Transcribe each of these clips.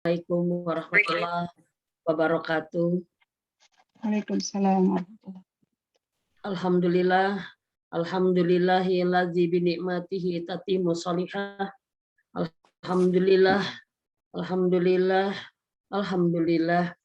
Assalamualaikum warahmatullahi wabarakatuh. Waalaikumsalam warahmatullahi. Alhamdulillah, alhamdulillahillazi bi ni'matihi tatimmu sholihah. Alhamdulillah, alhamdulillah, alhamdulillah.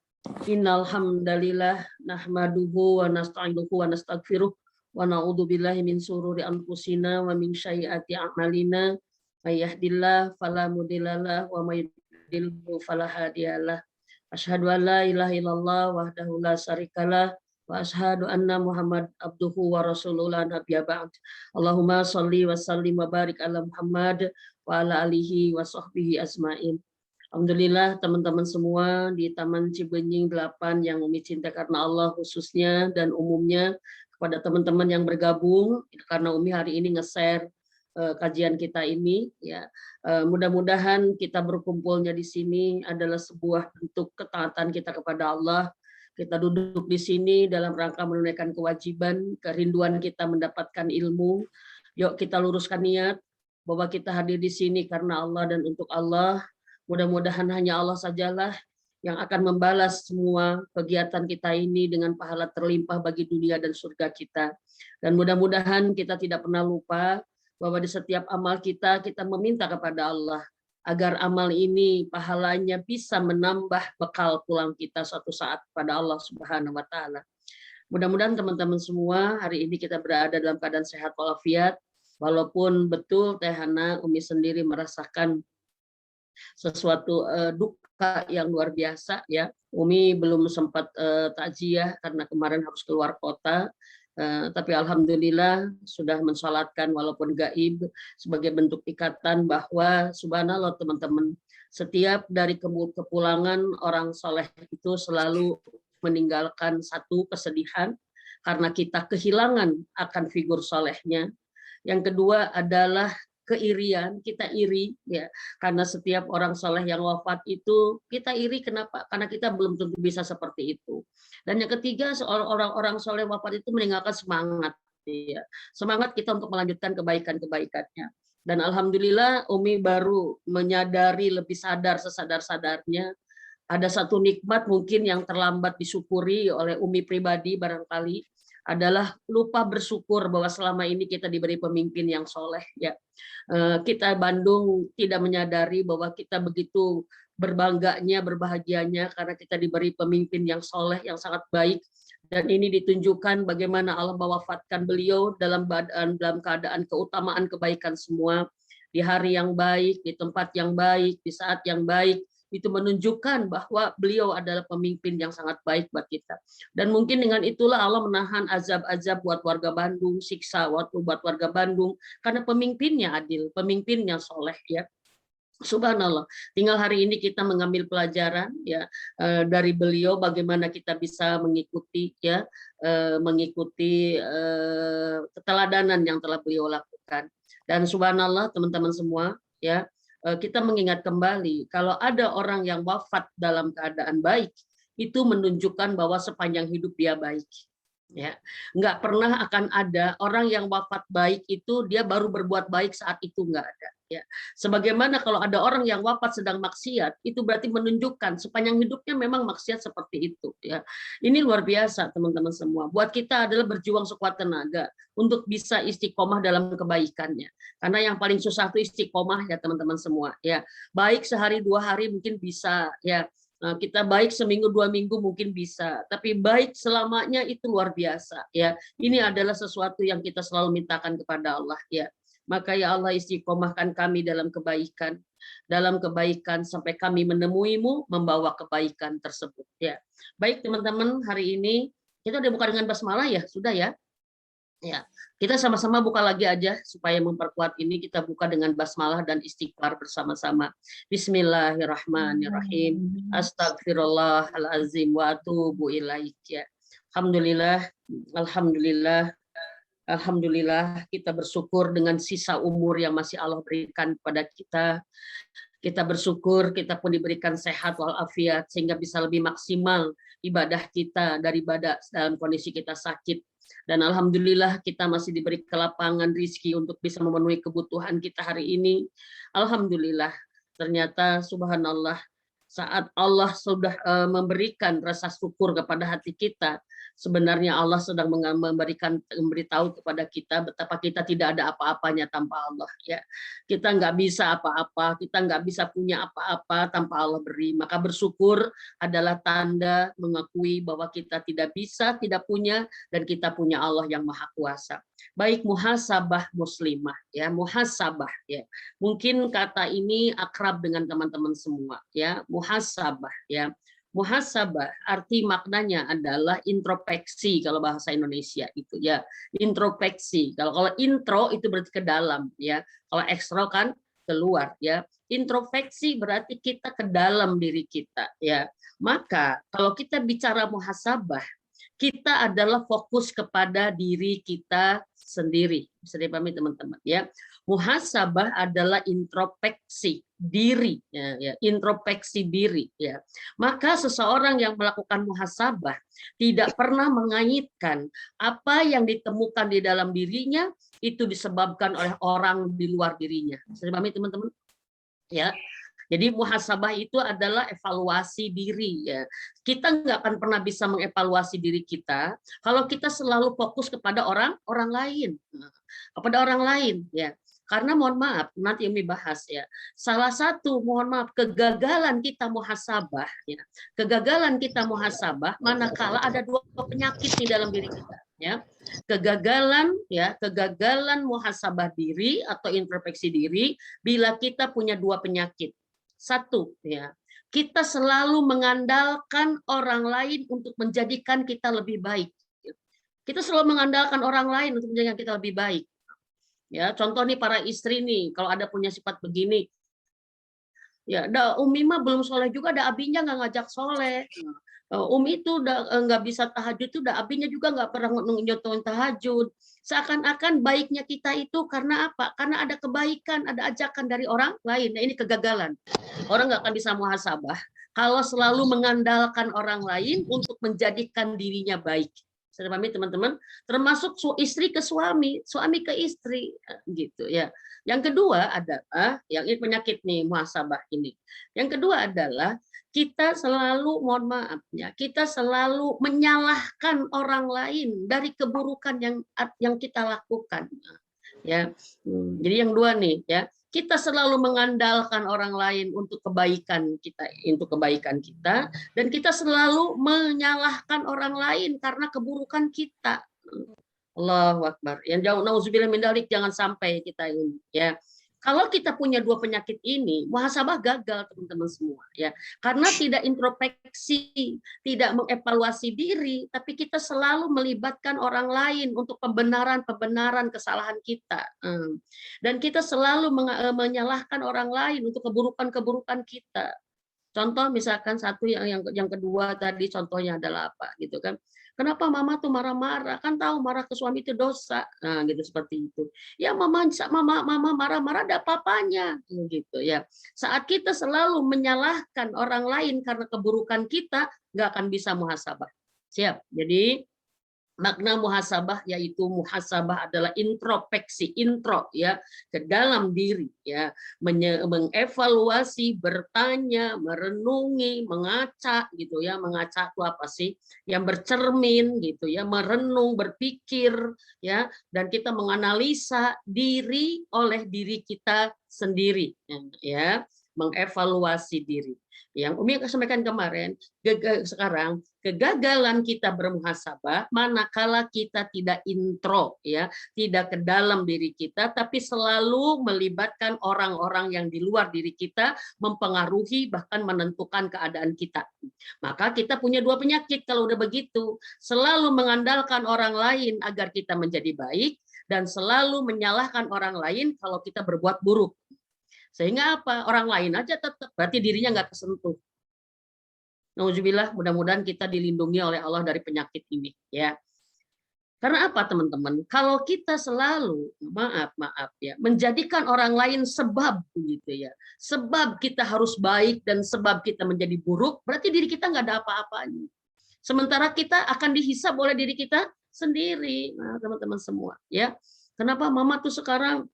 Innal hamdalillah nahmaduhu wa nasta'inuhu wa nastaghfiruh wa na'udzu billahi min shururi anfusina wa min sayyiati a'malina. May yahdihillahu fala mudhillalah wa may yudhlilhu fala hadiyalah. Asyhadu an la ilaha illallah wahdahu la syarikalah wa asyhadu anna Muhammad abduhu wa rasuluhu la nabiyya ba'd. Allahumma shalli wa sallim wa barik ala Muhammad wa ala alihi wa sahbihi ajmain. Alhamdulillah teman-teman semua di Taman Cibenying 8 yang Umi cinta karena Allah khususnya dan umumnya, kepada teman-teman yang bergabung karena Umi hari ini nge-share kajian kita ini ya. Mudah-mudahan kita berkumpulnya di sini adalah sebuah bentuk ketaatan kita kepada Allah. Kita duduk di sini dalam rangka menunaikan kewajiban, kerinduan kita mendapatkan ilmu. Yuk kita luruskan niat bahwa kita hadir di sini karena Allah dan untuk Allah. Mudah-mudahan hanya Allah sajalah yang akan membalas semua kegiatan kita ini dengan pahala terlimpah bagi dunia dan surga kita. Dan mudah-mudahan kita tidak pernah lupa bahwa di setiap amal kita meminta kepada Allah agar amal ini pahalanya bisa menambah bekal pulang kita suatu saat pada Allah Subhanahu wa taala. Mudah-mudahan teman-teman semua hari ini kita berada dalam keadaan sehat walafiat, walaupun betul Teh Hana, Umi sendiri merasakan sesuatu duka yang luar biasa ya. Umi belum sempat takziah karena kemarin harus keluar kota. Tapi alhamdulillah sudah mensalatkan walaupun gaib sebagai bentuk ikatan bahwa subhanallah teman-teman, setiap dari kepulangan orang soleh itu selalu meninggalkan satu kesedihan karena kita kehilangan akan figur solehnya. Yang kedua adalah keirian, kita iri ya, karena setiap orang soleh yang wafat itu kita iri. Kenapa? Karena kita belum tentu bisa seperti itu. Dan yang ketiga, orang-orang soleh wafat itu meninggalkan semangat ya, semangat kita untuk melanjutkan kebaikan-kebaikannya. Dan alhamdulillah Umi baru menyadari, lebih sadar sesadar-sadarnya ada satu nikmat mungkin yang terlambat disyukuri oleh Umi pribadi barangkali, adalah lupa bersyukur bahwa selama ini kita diberi pemimpin yang soleh ya. Kita Bandung tidak menyadari bahwa kita begitu berbangganya, berbahagianya karena kita diberi pemimpin yang soleh, yang sangat baik. Dan ini ditunjukkan bagaimana Allah mewafatkan beliau dalam keadaan keutamaan kebaikan semua, di hari yang baik, di tempat yang baik, di saat yang baik. Itu menunjukkan bahwa beliau adalah pemimpin yang sangat baik buat kita. Dan mungkin dengan itulah Allah menahan azab-azab buat warga Bandung, siksa buat warga Bandung, karena pemimpinnya adil, pemimpinnya soleh ya. Subhanallah, tinggal hari ini kita mengambil pelajaran ya dari beliau, bagaimana kita bisa mengikuti ya, mengikuti keteladanan yang telah beliau lakukan. Dan subhanallah teman-teman semua ya, kita mengingat kembali kalau ada orang yang wafat dalam keadaan baik, itu menunjukkan bahwa sepanjang hidup dia baik ya. Nggak pernah akan ada orang yang wafat baik itu dia baru berbuat baik saat itu, nggak ada ya. Sebagaimana kalau ada orang yang wafat sedang maksiat, itu berarti menunjukkan sepanjang hidupnya memang maksiat seperti itu ya. Ini luar biasa teman-teman semua. Buat kita adalah berjuang sekuat tenaga untuk bisa istiqomah dalam kebaikannya. Karena yang paling susah itu istiqomah ya teman-teman semua ya. Baik sehari 2 hari mungkin bisa ya. Kita baik seminggu 2 minggu mungkin bisa, tapi baik selamanya itu luar biasa ya. Ini adalah sesuatu yang kita selalu mintakan kepada Allah ya. Maka ya Allah, istiqomahkan kami dalam kebaikan sampai kami menemuimu membawa kebaikan tersebut ya. Baik teman-teman, hari ini kita udah buka dengan basmalah ya, sudah ya. Ya, kita sama-sama buka lagi aja supaya memperkuat ini, kita buka dengan basmalah dan istighfar bersama-sama. Bismillahirrahmanirrahim. Astagfirullahalazim wa atubu ilaik ya. Alhamdulillah, alhamdulillah, alhamdulillah, kita bersyukur dengan sisa umur yang masih Allah berikan kepada kita. Kita bersyukur kita pun diberikan sehat walafiat sehingga bisa lebih maksimal ibadah kita daripada dalam kondisi kita sakit. Dan alhamdulillah kita masih diberi kelapangan rezeki untuk bisa memenuhi kebutuhan kita hari ini. Alhamdulillah, ternyata subhanallah Saat Allah sudah memberikan rasa syukur kepada hati kita, sebenarnya Allah sedang memberitahu kepada kita betapa kita tidak ada apa-apanya tanpa Allah. Ya, kita nggak bisa apa-apa, kita nggak bisa punya apa-apa tanpa Allah beri. Maka bersyukur adalah tanda mengakui bahwa kita tidak bisa, tidak punya, dan kita punya Allah yang Maha Kuasa. Baik muhasabah muslimah, ya muhasabah, ya. Mungkin kata ini akrab dengan teman-teman semua, ya muhasabah, ya. Muhasabah arti maknanya adalah introspeksi kalau bahasa Indonesia itu, ya introspeksi. Kalau intro itu berarti ke dalam, ya. Kalau ekstro kan keluar, ya. Introspeksi berarti kita ke dalam diri kita, ya. Maka kalau kita bicara muhasabah, kita adalah fokus kepada diri kita sendiri. Bisa dipahami teman-teman, ya. Muhasabah adalah introspeksi diri, ya, introspeksi diri, ya. Maka seseorang yang melakukan muhasabah tidak pernah mengaitkan apa yang ditemukan di dalam dirinya itu disebabkan oleh orang di luar dirinya. Bisa dipahami teman-teman? Ya. Jadi muhasabah itu adalah evaluasi diri, ya. Kita nggak akan pernah bisa mengevaluasi diri kita kalau kita selalu fokus kepada orang lain, kepada orang lain, ya. Karena mohon maaf, nanti Umi bahas, ya. Salah satu mohon maaf kegagalan kita muhasabah, ya. Kegagalan kita muhasabah manakala ada dua penyakit di dalam diri kita, ya. Kegagalan, ya, kegagalan muhasabah diri atau introspeksi diri bila kita punya dua penyakit. Satu, ya, kita selalu mengandalkan orang lain untuk menjadikan kita lebih baik. Kita selalu mengandalkan orang lain untuk menjadikan kita lebih baik. Ya, contoh nih para istri nih, kalau ada punya sifat begini, ya, Umi mah belum soleh juga, ada abinya nggak ngajak soleh. Umi itu udah nggak bisa tahajud, itu udah abinya juga nggak pernah nyontohin tahajud. Seakan-akan baiknya kita itu karena apa? Karena ada kebaikan, ada ajakan dari orang lain. Nah, ini kegagalan. Orang nggak akan bisa muhasabah kalau selalu mengandalkan orang lain untuk menjadikan dirinya baik. Sudah pahami teman-teman? Termasuk istri ke suami, suami ke istri, gitu ya. Yang kedua adalah yang ini penyakit nih muhasabah ini. Yang kedua adalah kita selalu, mohon maaf ya, kita selalu menyalahkan orang lain dari keburukan yang kita lakukan. Ya, jadi yang dua nih, ya, kita selalu mengandalkan orang lain untuk kebaikan kita, dan kita selalu menyalahkan orang lain karena keburukan kita. Allahu Akbar. Yang jauh nauzubillah min dzalik, jangan sampai kita ini, ya. Kalau kita punya dua penyakit ini, muhasabah gagal teman-teman semua, ya. Karena tidak introspeksi, tidak mengevaluasi diri, tapi kita selalu melibatkan orang lain untuk pembenaran kesalahan kita. Dan kita selalu menyalahkan orang lain untuk keburukan-keburukan kita. Contoh misalkan satu yang kedua tadi contohnya adalah apa gitu kan. Kenapa mama tuh marah-marah? Kan tahu marah ke suami itu dosa. Nah, gitu seperti itu. Ya mama marah-marah ada apa-apanya gitu ya. Saat kita selalu menyalahkan orang lain karena keburukan kita, nggak akan bisa muhasabah. Siap. Jadi makna muhasabah yaitu muhasabah adalah introspeksi, ya, ke dalam diri, ya, mengevaluasi, bertanya, merenungi, mengaca gitu ya. Mengaca itu apa sih? Yang bercermin gitu ya, merenung, berpikir ya, dan kita menganalisa diri oleh diri kita sendiri ya, mengevaluasi diri. Yang Umi sampaikan kemarin, sekarang kegagalan kita bermuhasabah manakala kita tidak intro, ya, tidak ke dalam diri kita, tapi selalu melibatkan orang-orang yang di luar diri kita, mempengaruhi bahkan menentukan keadaan kita. Maka kita punya dua penyakit kalau udah begitu, selalu mengandalkan orang lain agar kita menjadi baik, dan selalu menyalahkan orang lain kalau kita berbuat buruk. Sehingga apa? Orang lain aja tetap, berarti dirinya nggak kesentuh. Nauzubillah, mudah-mudahan kita dilindungi oleh Allah dari penyakit ini, ya. Karena apa teman-teman? Kalau kita selalu maaf ya, menjadikan orang lain sebab gitu ya, sebab kita harus baik dan sebab kita menjadi buruk, berarti diri kita nggak ada apa-apanya. Sementara kita akan dihisab oleh diri kita sendiri, nah, teman-teman semua, ya. Kenapa mama tuh sekarang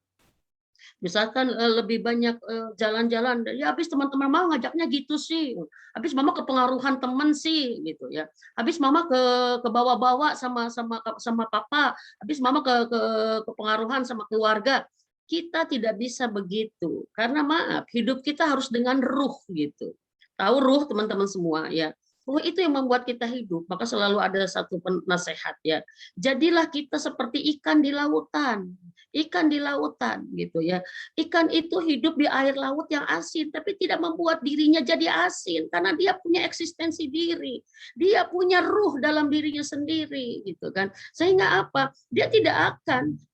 Misalkan lebih banyak jalan-jalan, ya habis teman-teman mama ngajaknya gitu sih, habis mama kepengaruhan teman sih gitu ya, habis mama ke bawa-bawa sama papa, habis mama ke kepengaruhan sama keluarga. Kita tidak bisa begitu, karena maaf, hidup kita harus dengan ruh gitu. Tahu ruh teman-teman semua ya. Ruh itu yang membuat kita hidup, maka selalu ada satu nasihat ya. Jadilah kita seperti ikan di lautan. Ikan di lautan gitu ya. Ikan itu hidup di air laut yang asin, tapi tidak membuat dirinya jadi asin karena dia punya eksistensi diri. Dia punya ruh dalam dirinya sendiri gitu kan. Sehingga apa? Dia tidak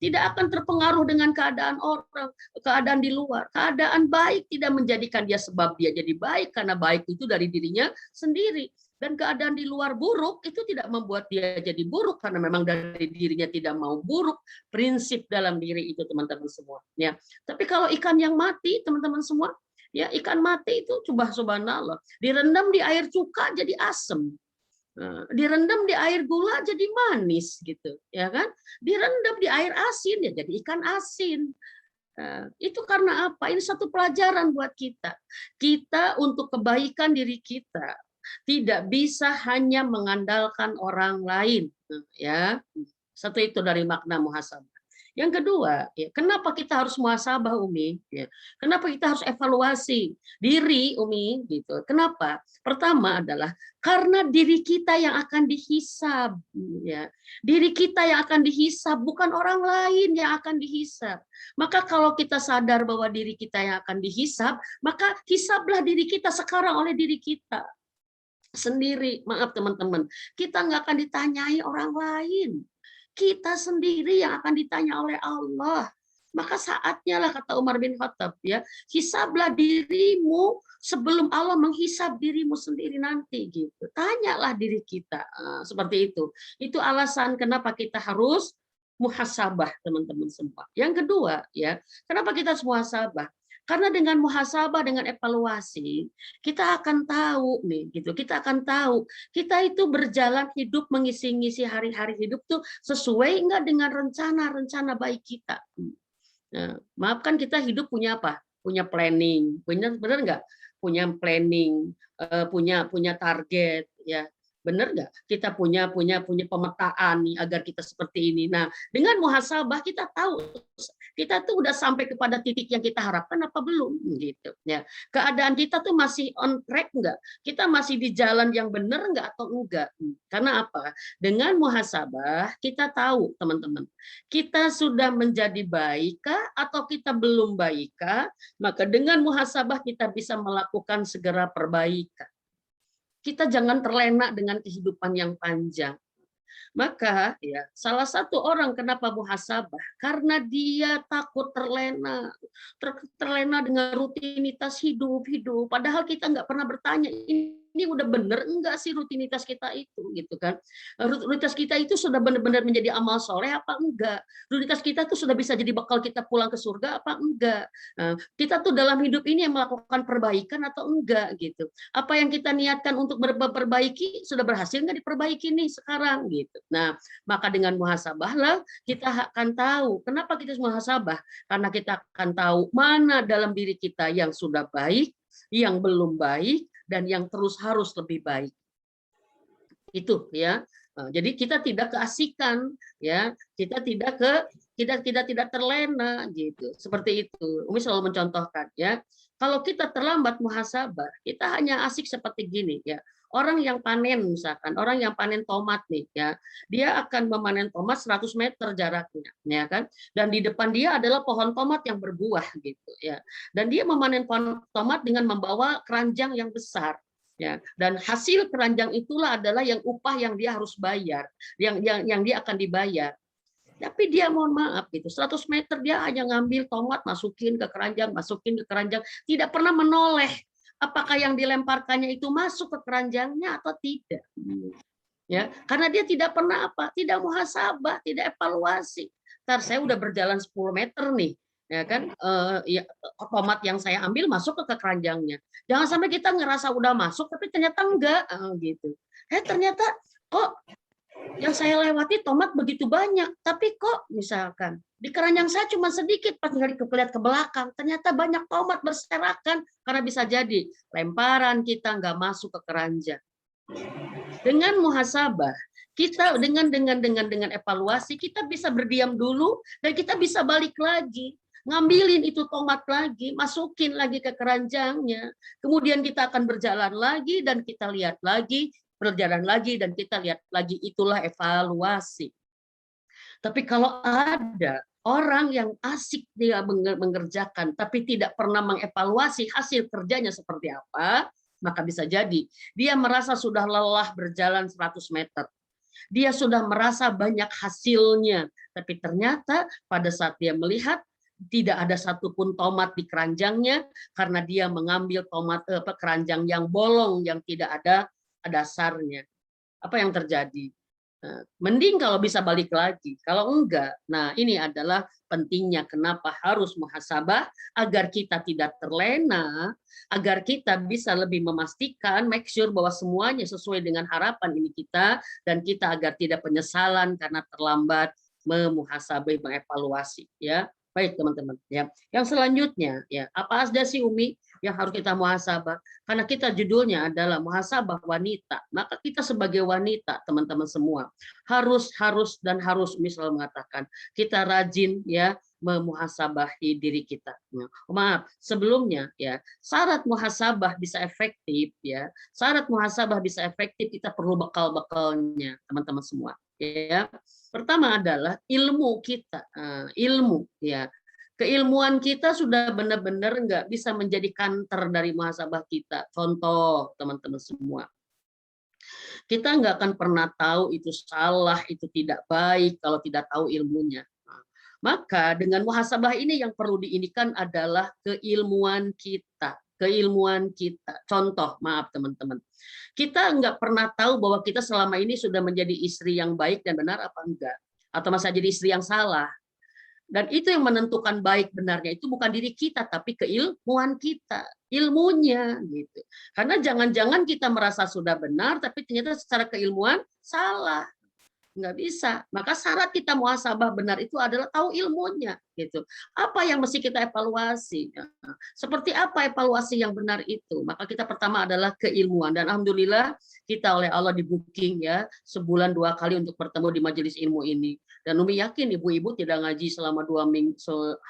akan terpengaruh dengan keadaan orang, keadaan di luar. Keadaan baik tidak menjadikan dia sebab dia jadi baik, karena baik itu dari dirinya sendiri. Dan keadaan di luar buruk itu tidak membuat dia jadi buruk, karena memang dari dirinya tidak mau buruk. Prinsip dalam diri itu teman-teman semua ya. Tapi kalau ikan yang mati teman-teman semua ya, ikan mati itu coba subhanallah, direndam di air cuka jadi asem, direndam di air gula jadi manis gitu ya kan, direndam di air asin ya jadi ikan asin. Itu karena apa? Ini satu pelajaran buat kita. Kita untuk kebaikan diri kita tidak bisa hanya mengandalkan orang lain, ya. Satu itu dari makna muhasabah. Yang kedua, ya, kenapa kita harus muhasabah, Umi? Ya, kenapa kita harus evaluasi diri, Umi? Gitu. Kenapa? Pertama adalah karena diri kita yang akan dihisab, ya. Diri kita yang akan dihisab, bukan orang lain yang akan dihisab. Maka kalau kita sadar bahwa diri kita yang akan dihisab, maka hisablah diri kita sekarang oleh diri kita sendiri. Maaf teman-teman, kita nggak akan ditanyai orang lain. Kita sendiri yang akan ditanya oleh Allah. Maka saatnya lah, kata Umar bin Khattab ya, hisablah dirimu sebelum Allah menghisab dirimu sendiri nanti gitu. Tanyalah diri kita. Seperti itu. Itu alasan kenapa kita harus muhasabah teman-teman semua. Yang kedua ya, kenapa kita harus muhasabah? Karena dengan muhasabah, dengan evaluasi, kita akan tahu nih, gitu. Kita akan tahu kita itu berjalan hidup, mengisi-ngisi hari-hari hidup tuh sesuai enggak dengan rencana-rencana baik kita. Nah, maaf kan kita hidup punya apa? Punya planning, benar enggak? Punya planning, punya target, ya. Benar nggak? Kita punya pemetaan nih agar kita seperti ini. Nah, dengan muhasabah kita tahu kita tuh udah sampai kepada titik yang kita harapkan apa belum gitu ya. Keadaan kita tuh masih on track nggak? Kita masih di jalan yang benar nggak atau enggak? Karena apa? Dengan muhasabah kita tahu teman-teman, kita sudah menjadi baikkah atau kita belum baikkah? Maka dengan muhasabah kita bisa melakukan segera perbaikan. Kita jangan terlena dengan kehidupan yang panjang. Maka ya, salah satu orang kenapa muhasabah, karena dia takut terlena, terlena dengan rutinitas hidup. Padahal kita nggak pernah bertanya, ini udah bener enggak sih rutinitas kita itu, gitu kan? Rutinitas kita itu sudah benar-benar menjadi amal soleh apa enggak? Rutinitas kita tuh sudah bisa jadi bekal kita pulang ke surga apa enggak? Kita tuh dalam hidup ini yang melakukan perbaikan atau enggak gitu? Apa yang kita niatkan untuk memperbaiki sudah berhasil nggak diperbaiki nih sekarang gitu? Nah, maka dengan muhasabahlah kita akan tahu kenapa kita muhasabah, karena kita akan tahu mana dalam diri kita yang sudah baik, yang belum baik, dan yang terus harus lebih baik. Itu ya. Jadi kita tidak keasikan ya, kita tidak terlena gitu. Seperti itu. Umi selalu mencontohkan ya. Kalau kita terlambat muhasabah, kita hanya asik seperti gini ya. Orang yang panen misalkan, orang yang panen tomat nih ya, dia akan memanen tomat 100 meter jaraknya, ya kan? Dan di depan dia adalah pohon tomat yang berbuah gitu ya. Dan dia memanen pohon tomat dengan membawa keranjang yang besar. Ya, dan hasil keranjang itulah adalah yang upah yang dia harus bayar, yang dia akan dibayar. Tapi dia mohon maaf gitu, 100 meter dia hanya ngambil tomat, masukin ke keranjang, tidak pernah menoleh apakah yang dilemparkannya itu masuk ke keranjangnya atau tidak. Ya, karena dia tidak pernah tidak muhasabah, tidak evaluasi. Ntar saya udah berjalan 10 meter nih, ya kan, ya, tomat yang saya ambil masuk ke keranjangnya. Jangan sampai kita ngerasa udah masuk tapi ternyata enggak gitu. Ternyata kok yang saya lewati tomat begitu banyak, tapi kok misalkan Di keranjang saya cuma sedikit, pas lihat ke belakang, ternyata banyak tomat berserakan, karena bisa jadi lemparan kita nggak masuk ke keranjang. Dengan muhasabah, kita dengan evaluasi, kita bisa berdiam dulu dan kita bisa balik lagi. Ngambilin itu tomat lagi, masukin lagi ke keranjangnya. Kemudian kita akan berjalan lagi dan kita lihat lagi, berjalan lagi dan kita lihat lagi. Itulah evaluasi. Tapi kalau ada orang yang asik dia mengerjakan tapi tidak pernah mengevaluasi hasil kerjanya seperti apa, maka bisa jadi dia merasa sudah lelah berjalan 100 meter. Dia sudah merasa banyak hasilnya, tapi ternyata pada saat dia melihat tidak ada satupun tomat di keranjangnya karena dia mengambil tomat keranjang yang bolong yang tidak ada dasarnya. Apa yang terjadi? Mending kalau bisa balik lagi. Kalau enggak, nah ini adalah pentingnya kenapa harus muhasabah agar kita tidak terlena, agar kita bisa lebih memastikan, make sure bahwa semuanya sesuai dengan harapan ini kita, dan kita agar tidak penyesalan karena terlambat memuhasabah, mengevaluasi. Ya, baik teman-teman. Ya, yang selanjutnya, ya apa aja sih Umi yang harus kita muhasabah? Karena kita judulnya adalah muhasabah wanita, maka kita sebagai wanita, teman-teman semua, harus misal mengatakan kita rajin ya memuhasabahi diri kita. Maaf, sebelumnya ya, syarat muhasabah bisa efektif ya. Syarat muhasabah bisa efektif kita perlu bekal-bekalnya, teman-teman semua. Ya. Pertama adalah ilmu kita, ilmu ya. Keilmuan kita sudah benar-benar nggak bisa menjadi kantor dari muhasabah kita. Contoh, teman-teman semua. Kita nggak akan pernah tahu itu salah, itu tidak baik kalau tidak tahu ilmunya. Maka dengan muhasabah ini yang perlu diinikan adalah keilmuan kita. Keilmuan kita. Contoh, maaf teman-teman. Kita nggak pernah tahu bahwa kita selama ini sudah menjadi istri yang baik dan benar apa enggak. Atau masih jadi istri yang salah. Dan itu yang menentukan baik benarnya itu bukan diri kita, tapi keilmuan kita, ilmunya gitu. Karena jangan-jangan kita merasa sudah benar, tapi ternyata secara keilmuan salah. Nggak bisa. Maka syarat kita muhasabah benar itu adalah tahu ilmunya gitu. Apa yang mesti kita evaluasi? Seperti apa evaluasi yang benar itu? Maka kita pertama adalah keilmuan, dan alhamdulillah kita oleh Allah di booking ya sebulan 2 kali untuk bertemu di majelis ilmu ini. Dan Umi yakin ibu-ibu tidak ngaji selama 2 minggu,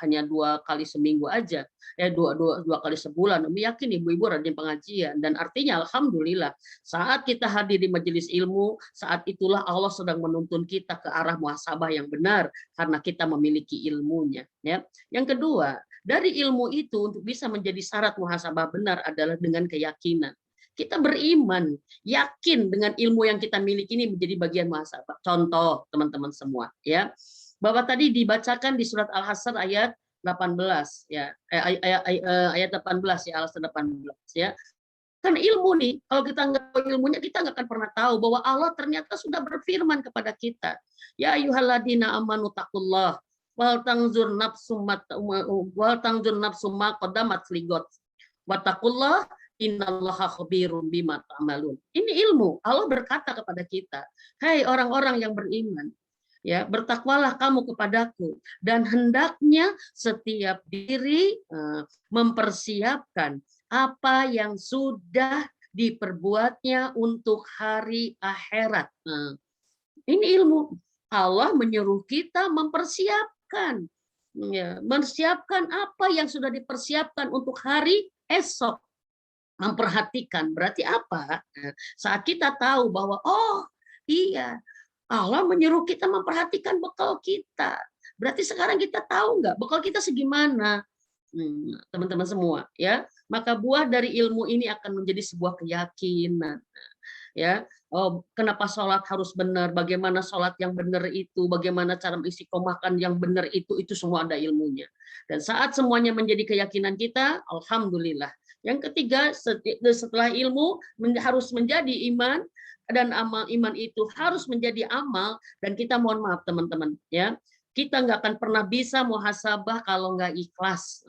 hanya 2 kali seminggu aja, dua kali sebulan. Umi yakin ibu-ibu rajin pengajian, dan artinya alhamdulillah saat kita hadir di majelis ilmu, saat itulah Allah sedang menuntun kita ke arah muhasabah yang benar karena kita memiliki ilmunya. Ya. Yang kedua, dari ilmu itu untuk bisa menjadi syarat muhasabah benar adalah dengan keyakinan. Kita beriman, yakin dengan ilmu yang kita miliki ini menjadi bagian muhasabah. Contoh teman-teman semua, ya. Bahwa tadi dibacakan di surat Al-Hasyr ayat 18 ya. Ayat 18 ya, Al-Hasyr 18 ya. Kan ilmu nih, kalau kita nggak tahu ilmunya, kita nggak akan pernah tahu bahwa Allah ternyata sudah berfirman kepada kita. Ya ayyuhalladzina amanu taqullah wal tanzur nafsum ma qaddamat ligot. Wattaqullah innallaha khabirum bima ta'malun. Ini ilmu. Allah berkata kepada kita, "Hai orang-orang yang beriman, ya, bertakwalah kamu kepadaku, dan hendaknya setiap diri mempersiapkan apa yang sudah diperbuatnya untuk hari akhirat." Ini ilmu. Allah menyuruh kita mempersiapkan, ya, mempersiapkan apa yang sudah dipersiapkan untuk hari esok. Memperhatikan berarti apa? Saat kita tahu bahwa oh iya, Allah menyuruh kita memperhatikan bekal kita. Berarti sekarang kita tahu nggak bekal kita segimana? Teman-teman semua ya, maka buah dari ilmu ini akan menjadi sebuah keyakinan ya. Oh, kenapa sholat harus benar, bagaimana sholat yang benar itu, bagaimana cara mengistiqomahkan yang benar itu semua ada ilmunya. Dan saat semuanya menjadi keyakinan kita, alhamdulillah. Yang ketiga, setelah ilmu harus menjadi iman, dan amal iman itu harus menjadi amal. Dan kita mohon maaf teman-teman ya, kita nggak akan pernah bisa muhasabah kalau nggak ikhlas.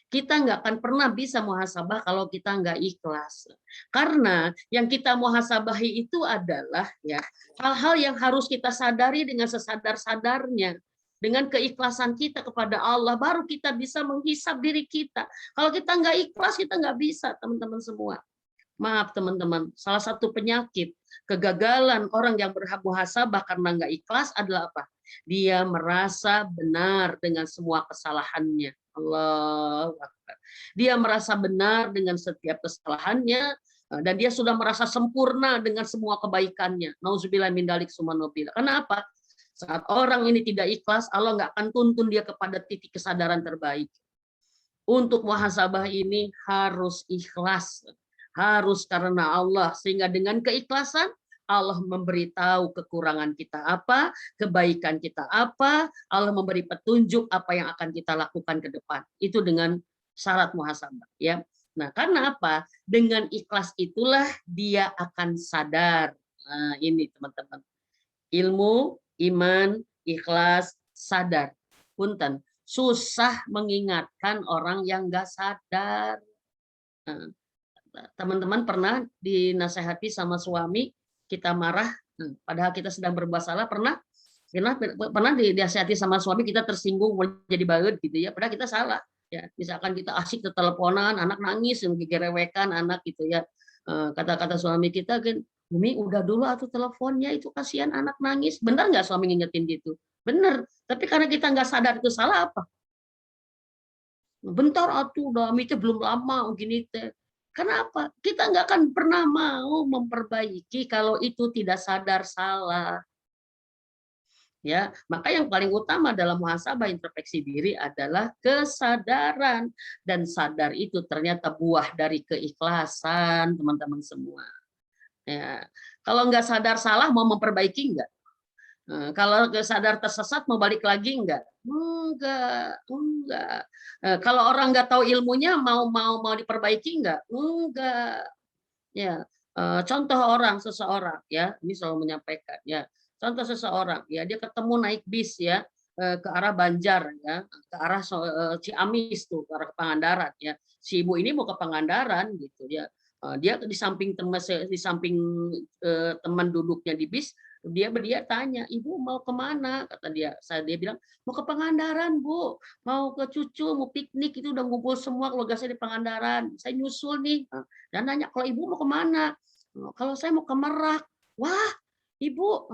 Kita nggak akan pernah bisa muhasabah kalau kita nggak ikhlas. Karena yang kita muhasabahi itu adalah ya hal-hal yang harus kita sadari dengan sesadar-sadarnya. dengan keikhlasan kita kepada Allah, baru kita bisa menghisap diri kita. Kalau kita nggak ikhlas, kita nggak bisa, teman-teman semua. Maaf teman-teman, salah satu penyakit kegagalan orang yang bermuhasabah karena nggak ikhlas adalah apa? Dia merasa benar dengan semua kesalahannya. Allahu Akbar. Dia merasa benar dengan setiap kesalahannya, dan dia sudah merasa sempurna dengan semua kebaikannya. Nauzubillah min dzalik summa nauzubillah. Kenapa? Saat orang ini tidak ikhlas, Allah nggak akan tuntun dia kepada titik kesadaran terbaik. Untuk muhasabah ini harus ikhlas, harus karena Allah, sehingga dengan keikhlasan Allah memberitahu kekurangan kita apa, kebaikan kita apa, Allah memberi petunjuk apa yang akan kita lakukan ke depan. Itu dengan syarat muhasabah, ya. Nah, karena apa? Dengan ikhlas itulah dia akan sadar. Nah, ini teman-teman. Ilmu, iman, ikhlas, sadar. Punten, susah mengingatkan orang yang nggak sadar. Nah, teman-teman pernah dinasehati sama suami, kita marah, padahal kita sedang berbuat salah, pernah dinasehati sama suami, kita tersinggung, jadi baut gitu ya, padahal kita salah. Ya, misalkan kita asik teleponan, anak nangis, gerewekan anak gitu ya. Kata-kata suami kita kan, Umi udah dulu atau teleponnya, itu kasihan anak nangis. Benar nggak suami ngingetin gitu? Benar. Tapi karena kita nggak sadar itu salah apa? Bentar atuh, udah itu belum lama gini teh. Kenapa? Kita nggak akan pernah mau memperbaiki kalau itu tidak sadar salah. Ya, maka yang paling utama dalam muhasabah introspeksi diri adalah kesadaran, dan sadar itu ternyata buah dari keikhlasan, teman-teman semua. Ya, kalau nggak sadar salah mau memperbaiki nggak? Kalau sadar tersesat mau balik lagi enggak? Enggak. Kalau orang nggak tahu ilmunya mau diperbaiki enggak? Enggak. Ya, contoh seseorang ya, ini selalu menyampaikan ya. Contoh seseorang ya, dia ketemu naik bis ya, ke arah Banjar ya, ke arah Ciamis tuh, ke arah Pangandaran ya. Si ibu ini mau ke Pangandaran gitu ya. Dia di samping teman duduknya di bis, dia tanya, "Ibu mau kemana?" Kata dia. Dia bilang, "Mau ke Pangandaran, Bu. Mau ke cucu, mau piknik, itu udah ngumpul semua keluarga saya di Pangandaran. Saya nyusul nih." Dan nanya, "Kalau ibu mau kemana?" "Kalau saya mau ke Merak." "Wah, ibu,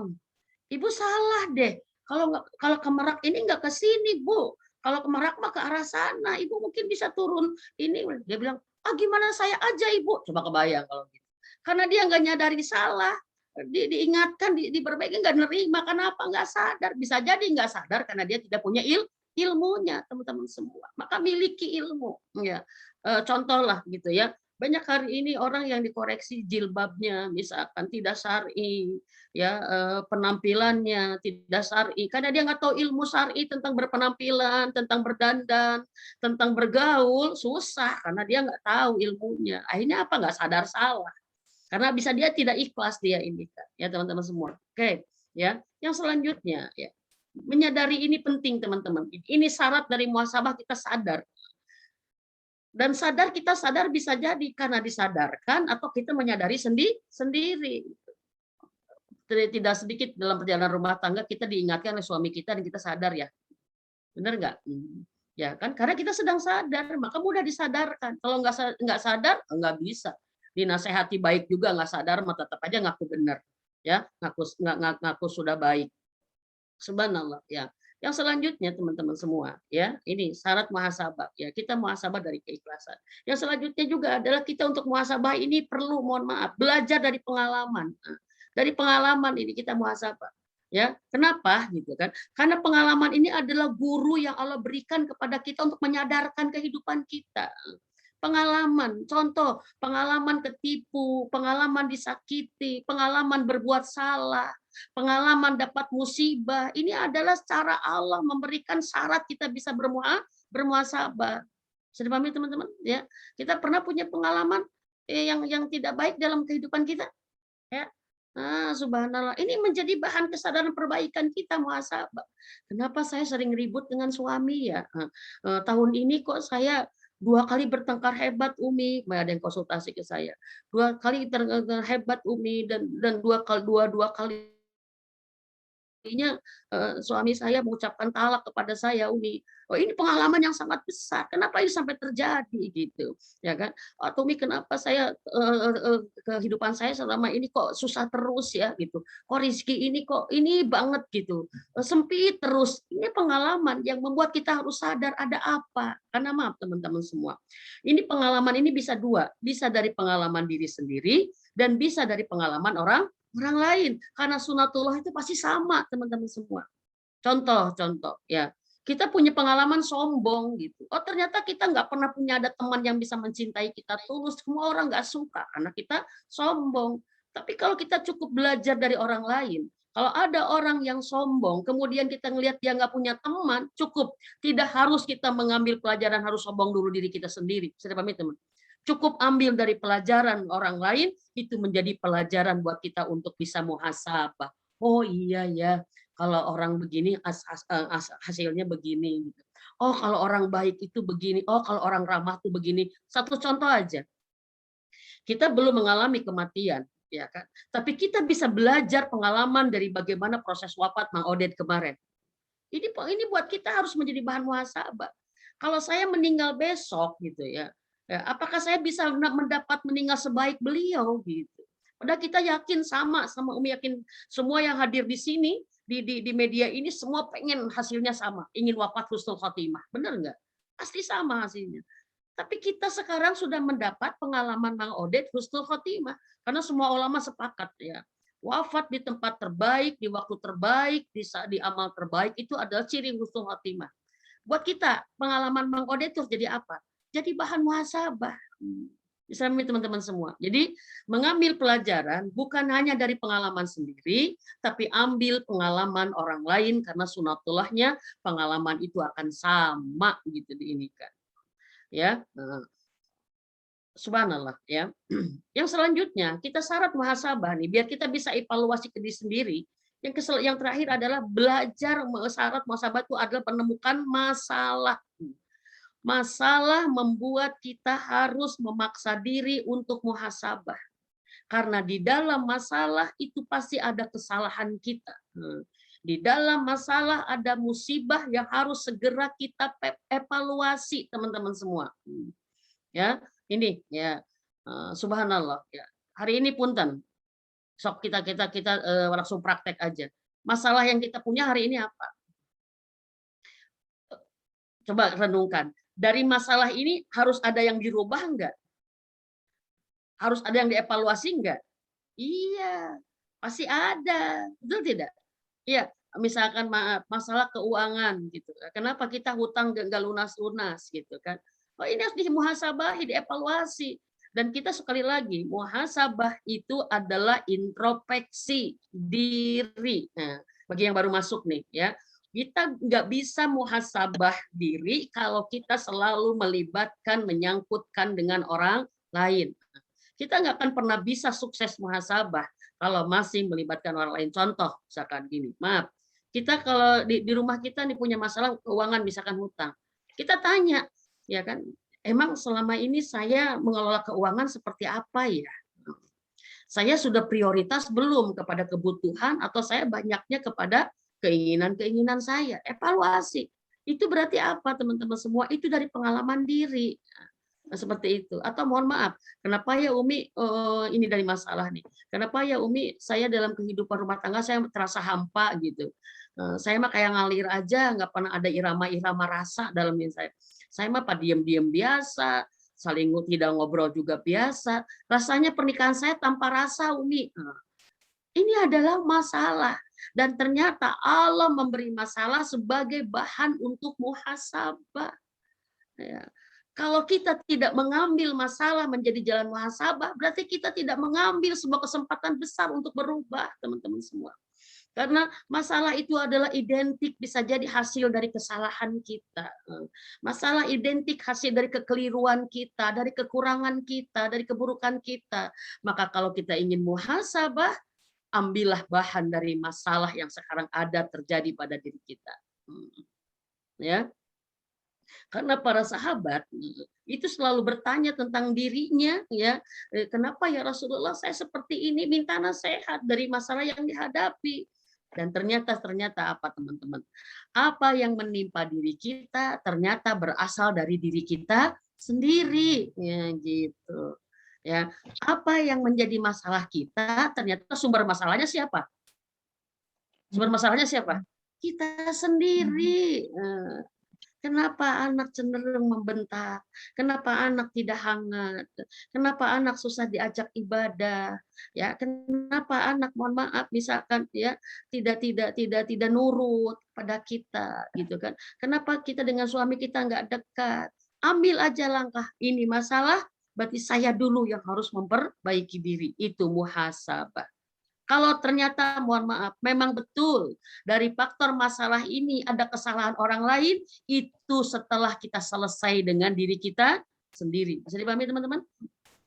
ibu salah deh. Kalau ke Merak ini nggak ke sini, Bu. Kalau ke Merak mah ke arah sana. Ibu mungkin bisa turun ini." Dia bilang, "Ah, gimana saya aja, Ibu." Coba kebayang kalau gitu. Karena dia nggak nyadari salah, diingatkan, diperbaiki, nggak nerima. Kenapa? Nggak sadar. Bisa jadi nggak sadar karena dia tidak punya ilmunya, teman-teman semua. Maka miliki ilmu. Ya, contoh lah gitu ya. Banyak hari ini orang yang dikoreksi jilbabnya, misalkan tidak syar'i, ya, penampilannya tidak syar'i, karena dia nggak tahu ilmu syar'i tentang berpenampilan, tentang berdandan, tentang bergaul, susah karena dia nggak tahu ilmunya. Akhirnya apa? Nggak sadar salah. Karena bisa dia tidak ikhlas dia ini, ya teman-teman semua. Oke, ya. Yang selanjutnya ya, menyadari ini penting teman-teman. Ini syarat dari muhasabah, kita sadar. Dan kita sadar bisa jadi karena disadarkan atau kita menyadari sendiri. Tidak sedikit dalam perjalanan rumah tangga kita diingatkan oleh suami kita dan kita sadar ya. Benar nggak? Ya kan, karena kita sedang sadar, maka mudah disadarkan. Kalau nggak sadar, nggak bisa. Dinasehati baik juga nggak sadar, mah tetap aja ngaku benar. Ya, ngaku sudah baik. Subhanallah ya. Yang selanjutnya teman-teman semua ya, ini syarat muhasabah ya, kita muhasabah dari keikhlasan. Yang selanjutnya juga adalah kita untuk muhasabah ini perlu, mohon maaf, belajar dari pengalaman. Nah, dari pengalaman ini kita muhasabah. Ya, kenapa gitu kan? Karena pengalaman ini adalah guru yang Allah berikan kepada kita untuk menyadarkan kehidupan kita. Pengalaman, contoh pengalaman ketipu, pengalaman disakiti, pengalaman berbuat salah, pengalaman dapat musibah. Ini adalah cara Allah memberikan syarat kita bisa bermuhasabah. Sudah paham teman-teman? Ya, kita pernah punya pengalaman yang tidak baik dalam kehidupan kita, ya. Subhanallah. Ini menjadi bahan kesadaran perbaikan kita muhasabah. Kenapa saya sering ribut dengan suami ya? Tahun ini kok saya 2 kali bertengkar hebat, Umi. Ada yang konsultasi ke saya. 2 kali hebat, Umi, dan dua kali suami saya mengucapkan talak kepada saya, Umi. Oh, ini pengalaman yang sangat besar. Kenapa ini sampai terjadi gitu, ya kan? Atau Umi, kenapa saya kehidupan saya selama ini kok susah terus ya gitu. Kok rezeki ini kok ini banget gitu. Sempit terus. Ini pengalaman yang membuat kita harus sadar ada apa. Karena maaf teman-teman semua. Ini pengalaman ini bisa dua, bisa dari pengalaman diri sendiri dan bisa dari pengalaman orang lain, karena sunatullah itu pasti sama teman-teman semua. Contoh ya, kita punya pengalaman sombong gitu. Oh ternyata kita nggak pernah punya ada teman yang bisa mencintai kita tulus. Semua orang nggak suka karena kita sombong. Tapi kalau kita cukup belajar dari orang lain, kalau ada orang yang sombong, kemudian kita ngelihat dia nggak punya teman, cukup. Tidak harus kita mengambil pelajaran harus sombong dulu diri kita sendiri. Saya pahami teman. Cukup ambil dari pelajaran orang lain, itu menjadi pelajaran buat kita untuk bisa muhasabah. Oh iya ya, kalau orang begini hasilnya begini. Oh kalau orang baik itu begini. Oh kalau orang ramah itu begini. Satu contoh aja. Kita belum mengalami kematian, ya kan? Tapi kita bisa belajar pengalaman dari bagaimana proses wafat Mang Oded kemarin. Ini buat kita harus menjadi bahan muhasabah. Kalau saya meninggal besok gitu ya, apakah saya bisa mendapat meninggal sebaik beliau gitu. Padahal kita yakin sama Umi yakin semua yang hadir di sini di media ini semua pengen hasilnya sama, ingin wafat husnul khotimah. Benar nggak? Pasti sama hasilnya. Tapi kita sekarang sudah mendapat pengalaman Mang Oded husnul khotimah karena semua ulama sepakat ya. Wafat di tempat terbaik, di waktu terbaik, di amal terbaik itu adalah ciri husnul khotimah. Buat kita pengalaman Mang Oded itu jadi apa? Jadi bahan muhasabah. Bisa teman-teman semua. Jadi mengambil pelajaran bukan hanya dari pengalaman sendiri, tapi ambil pengalaman orang lain karena sunatullahnya pengalaman itu akan sama gitu diinikan. Ya, subhanallah ya. Yang selanjutnya kita syarat muhasabah nih biar kita bisa evaluasi ke diri sendiri. Yang terakhir adalah belajar syarat muhasabah itu adalah penemukan masalah. Masalah membuat kita harus memaksa diri untuk muhasabah. Karena di dalam masalah itu pasti ada kesalahan kita. Di dalam masalah ada musibah yang harus segera kita evaluasi teman-teman semua. Ya, ini ya subhanallah ya. Hari ini punten. Sok kita langsung praktek aja. Masalah yang kita punya hari ini apa? Coba renungkan. Dari masalah ini harus ada yang dirubah enggak? Harus ada yang dievaluasi enggak? Iya, pasti ada. Betul tidak? Iya, misalkan masalah keuangan gitu. Kenapa kita hutang enggak lunas-lunas gitu kan? Oh, ini harus dimuhasabahi, dievaluasi. Dan kita sekali lagi, muhasabah itu adalah introspeksi diri. Nah, bagi yang baru masuk nih ya, kita nggak bisa muhasabah diri kalau kita selalu melibatkan, menyangkutkan dengan orang lain. Kita nggak akan pernah bisa sukses muhasabah kalau masih melibatkan orang lain. Contoh, misalkan gini, maaf, kita kalau di rumah kita nih punya masalah keuangan, misalkan hutang, kita tanya, ya kan, emang selama ini saya mengelola keuangan seperti apa ya? Saya sudah prioritas belum kepada kebutuhan atau saya banyaknya kepada keinginan-keinginan saya. Evaluasi. Itu berarti apa teman-teman semua? Itu dari pengalaman diri. Nah, seperti itu. Atau mohon maaf, kenapa ya Umi ini dari masalah nih. Kenapa ya Umi saya dalam kehidupan rumah tangga saya terasa hampa gitu. Saya mah kayak ngalir aja, nggak pernah ada irama-irama rasa dalam diri saya. Saya mah diam-diam biasa, saling tidak ngobrol juga biasa. Rasanya pernikahan saya tanpa rasa, Umi. Ini adalah masalah. Dan ternyata Allah memberi masalah sebagai bahan untuk muhasabah. Ya. Kalau kita tidak mengambil masalah menjadi jalan muhasabah, berarti kita tidak mengambil sebuah kesempatan besar untuk berubah, teman-teman semua. Karena masalah itu adalah identik bisa jadi hasil dari kesalahan kita. Masalah identik hasil dari kekeliruan kita, dari kekurangan kita, dari keburukan kita. Maka kalau kita ingin muhasabah, ambillah bahan dari masalah yang sekarang ada terjadi pada diri kita. Ya. Karena para sahabat itu selalu bertanya tentang dirinya, ya, kenapa ya Rasulullah saya seperti ini, minta nasihat dari masalah yang dihadapi. Dan ternyata apa teman-teman? Apa yang menimpa diri kita ternyata berasal dari diri kita sendiri, ya gitu. Ya, apa yang menjadi masalah kita ternyata sumber masalahnya siapa? Sumber masalahnya siapa? Kita sendiri. Kenapa anak cenderung membentak? Kenapa anak tidak hangat? Kenapa anak susah diajak ibadah? Ya, kenapa anak mohon maaf misalkan ya tidak nurut pada kita gitu kan? Kenapa kita dengan suami kita nggak dekat? Ambil aja langkah. Ini masalah, berarti saya dulu yang harus memperbaiki diri. Itu muhasabah. Kalau ternyata mohon maaf memang betul dari faktor masalah ini ada kesalahan orang lain, itu setelah kita selesai dengan diri kita sendiri. Bisa dipahami teman-teman?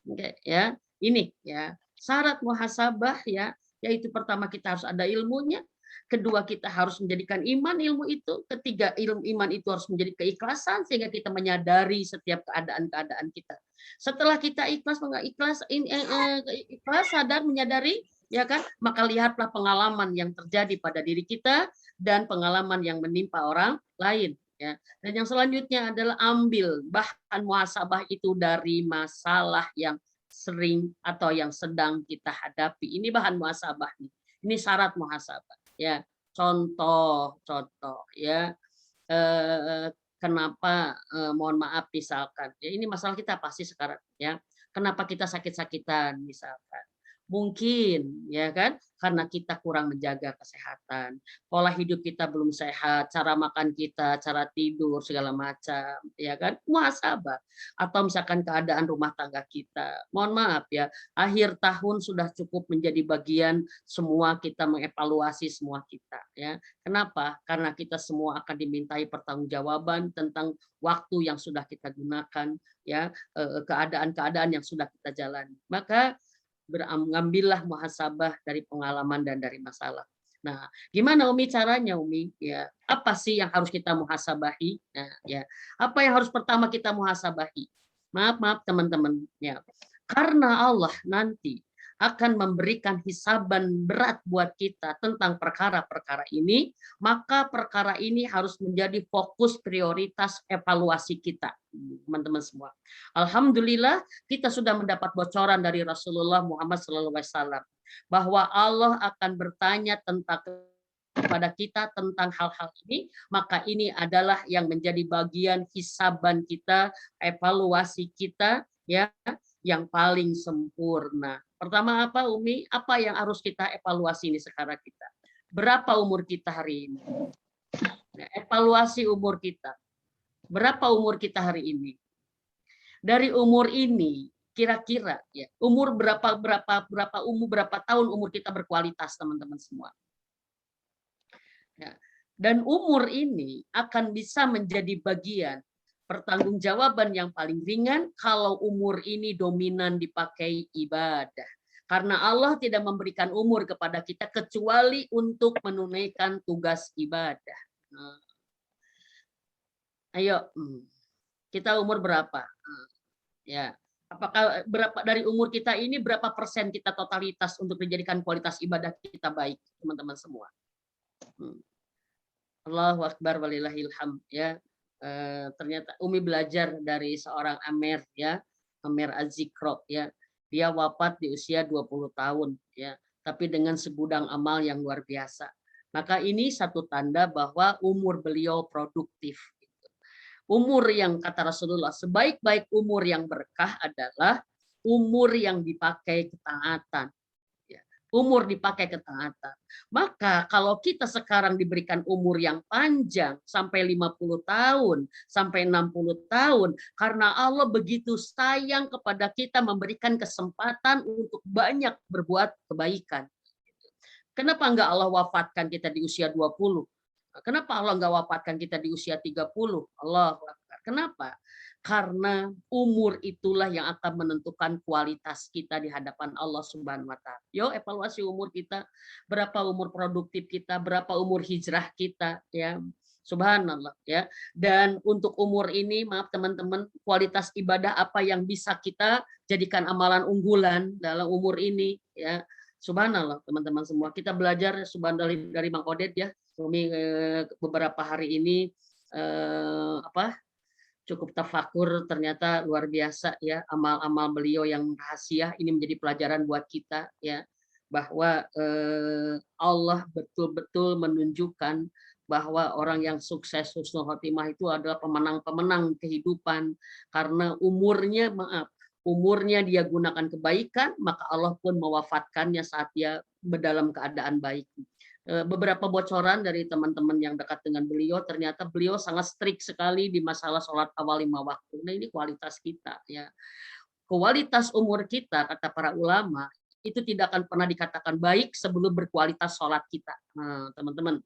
Oke, ya. Ini ya, syarat muhasabah ya, yaitu pertama kita harus ada ilmunya, kedua kita harus menjadikan iman ilmu itu, ketiga ilmu iman itu harus menjadi keikhlasan sehingga kita menyadari setiap keadaan-keadaan kita. Setelah kita ikhlas sadar menyadari, ya kan, maka lihatlah pengalaman yang terjadi pada diri kita dan pengalaman yang menimpa orang lain, ya. Dan yang selanjutnya adalah ambil bahan muhasabah itu dari masalah yang sering atau yang sedang kita hadapi. Ini bahan muhasabah nih. Ini syarat muhasabah, ya. Contoh ya. Kenapa mohon maaf misalkan ya, ini masalah kita pasti sekarang ya. Kenapa kita sakit-sakitan misalkan? Mungkin ya kan karena kita kurang menjaga kesehatan, pola hidup kita belum sehat, cara makan kita, cara tidur segala macam, ya kan? Muhasabah. Atau misalkan keadaan rumah tangga kita. Mohon maaf ya, akhir tahun sudah cukup menjadi bagian semua kita mengevaluasi semua kita ya. Kenapa? Karena kita semua akan dimintai pertanggungjawaban tentang waktu yang sudah kita gunakan ya, keadaan-keadaan yang sudah kita jalani. Maka mengambillah muhasabah dari pengalaman dan dari masalah. Nah, gimana Umi caranya Umi? Ya, apa sih yang harus kita muhasabahi? Nah, ya, apa yang harus pertama kita muhasabahi? Maaf teman-teman, ya. Karena Allah nanti akan memberikan hisaban berat buat kita tentang perkara-perkara ini, maka perkara ini harus menjadi fokus prioritas evaluasi kita, teman-teman semua. Alhamdulillah kita sudah mendapat bocoran dari Rasulullah Muhammad SAW bahwa Allah akan bertanya tentang kepada kita tentang hal-hal ini, maka ini adalah yang menjadi bagian hisaban kita, evaluasi kita ya, yang paling sempurna. Pertama apa Umi? Apa yang harus kita evaluasi ini sekarang kita? Berapa umur kita hari ini? Evaluasi umur kita. Berapa umur kita hari ini? Dari umur ini kira-kira ya, umur berapa tahun umur kita berkualitas teman-teman semua. Ya. Dan umur ini akan bisa menjadi bagian pertanggungjawaban yang paling ringan kalau umur ini dominan dipakai ibadah. Karena Allah tidak memberikan umur kepada kita kecuali untuk menunaikan tugas ibadah. Nah, ayo, kita umur berapa? Ya, apakah berapa dari umur kita ini berapa persen kita totalitas untuk dijadikan kualitas ibadah kita baik, teman-teman semua? Allahu Akbar walillahilham ya. Ternyata Umi belajar dari seorang Amer ya, Amer Az-Zikro ya. Dia wafat di usia 20 tahun ya, tapi dengan segudang amal yang luar biasa. Maka ini satu tanda bahwa umur beliau produktif. Umur yang kata Rasulullah, sebaik-baik umur yang berkah adalah umur yang dipakai ketaatan. Umur dipakai ketaatan. Maka kalau kita sekarang diberikan umur yang panjang sampai 50 tahun, sampai 60 tahun, karena Allah begitu sayang kepada kita memberikan kesempatan untuk banyak berbuat kebaikan. Kenapa enggak Allah wafatkan kita di usia 20? Kenapa Allah enggak wafatkan kita di usia 30? Allah, kenapa? Karena umur itulah yang akan menentukan kualitas kita di hadapan Allah Subhanahu wa taala. Yo evaluasi umur kita, berapa umur produktif kita, berapa umur hijrah kita ya. Subhanallah ya. Dan untuk umur ini maaf teman-teman, kualitas ibadah apa yang bisa kita jadikan amalan unggulan dalam umur ini ya. Subhanallah teman-teman semua. Kita belajar subhanallah dari Bang Odet ya. Umi beberapa hari ini cukup tafakur, ternyata luar biasa ya amal-amal beliau yang rahasia ini menjadi pelajaran buat kita ya, bahwa Allah betul-betul menunjukkan bahwa orang yang sukses husnul khotimah itu adalah pemenang-pemenang kehidupan, karena umurnya dia gunakan kebaikan, maka Allah pun mewafatkannya saat dia dalam keadaan baik. Beberapa bocoran dari teman-teman yang dekat dengan beliau, ternyata beliau sangat strict sekali di masalah sholat awal 5 waktu. Nah, ini kualitas kita ya. Kualitas umur kita, kata para ulama, itu tidak akan pernah dikatakan baik sebelum berkualitas sholat kita. Nah, teman-teman,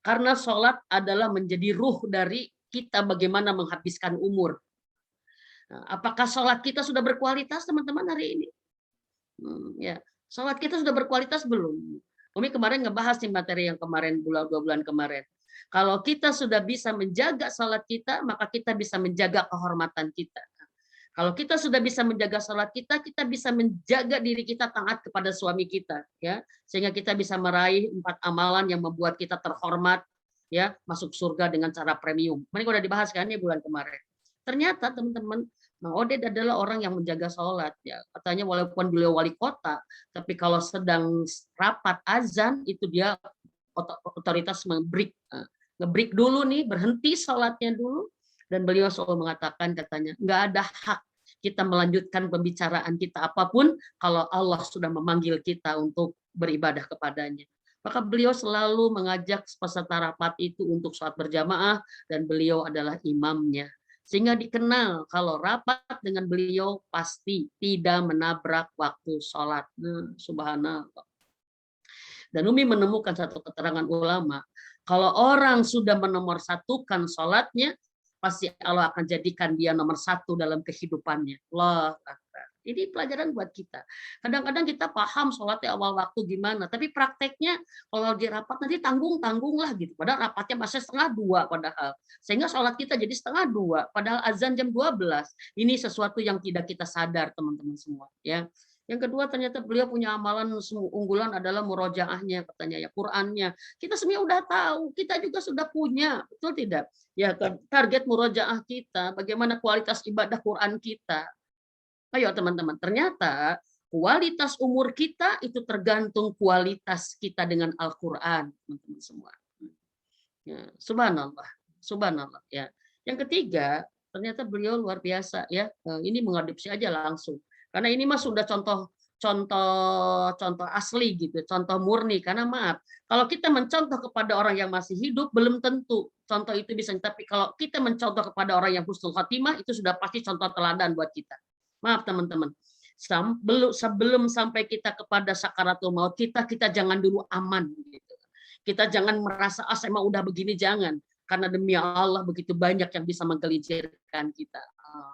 karena sholat adalah menjadi ruh dari kita bagaimana menghabiskan umur. Nah, apakah sholat kita sudah berkualitas, teman-teman, hari ini? Ya, sholat kita sudah berkualitas belum? Umi kemarin ngebahas nih materi yang kemarin, 2 bulan kemarin. Kalau kita sudah bisa menjaga sholat kita, maka kita bisa menjaga kehormatan kita. Kalau kita sudah bisa menjaga sholat kita, kita bisa menjaga diri kita taat kepada suami kita, ya, sehingga kita bisa meraih 4 amalan yang membuat kita terhormat, ya, masuk surga dengan cara premium. Ini udah dibahas kan ya bulan kemarin. Ternyata teman-teman, Mang Oded adalah orang yang menjaga sholat, ya. Katanya walaupun beliau wali kota, tapi kalau sedang rapat azan itu dia otoritas ngebreak dulu nih, berhenti sholatnya dulu, dan beliau selalu mengatakan, katanya nggak ada hak kita melanjutkan pembicaraan kita apapun kalau Allah sudah memanggil kita untuk beribadah kepadanya. Maka beliau selalu mengajak peserta rapat itu untuk sholat berjamaah, dan beliau adalah imamnya. Sehingga dikenal kalau rapat dengan beliau pasti tidak menabrak waktu sholat. Subhanallah. Dan Umi menemukan satu keterangan ulama, kalau orang sudah menomorsatukan sholatnya, pasti Allah akan jadikan dia nomor 1 dalam kehidupannya. Allah Akbar. Ini pelajaran buat kita. Kadang-kadang kita paham sholatnya awal waktu gimana, tapi prakteknya kalau di rapat nanti tanggung-tanggung lah gitu. Padahal rapatnya masih 1:30 padahal. Sehingga sholat kita jadi 1:30, padahal azan jam 12. Ini sesuatu yang tidak kita sadar teman-teman semua. Ya. Yang kedua, ternyata beliau punya amalan unggulan adalah murojaahnya, katanya ya, Qur'annya. Kita sebenarnya udah tahu, kita juga sudah punya, betul tidak? Ya, target murojaah kita, bagaimana kualitas ibadah Quran kita. Ayo teman-teman, ternyata kualitas umur kita itu tergantung kualitas kita dengan Al-Quran, teman-teman semua. Ya, subhanallah, subhanallah. Ya. Yang ketiga, ternyata beliau luar biasa ya. Ini mengadopsi aja langsung. Karena ini mah sudah contoh asli gitu, contoh murni. Karena maaf, kalau kita mencontoh kepada orang yang masih hidup belum tentu contoh itu bisa. Tapi kalau kita mencontoh kepada orang yang husnul khotimah itu sudah pasti contoh teladan buat kita. Maaf teman-teman, sebelum sampai kita kepada sakaratul maut kita jangan dulu aman. Gitu. Kita jangan merasa saya mah udah begini, jangan. Karena demi Allah begitu banyak yang bisa menggelincirkan kita.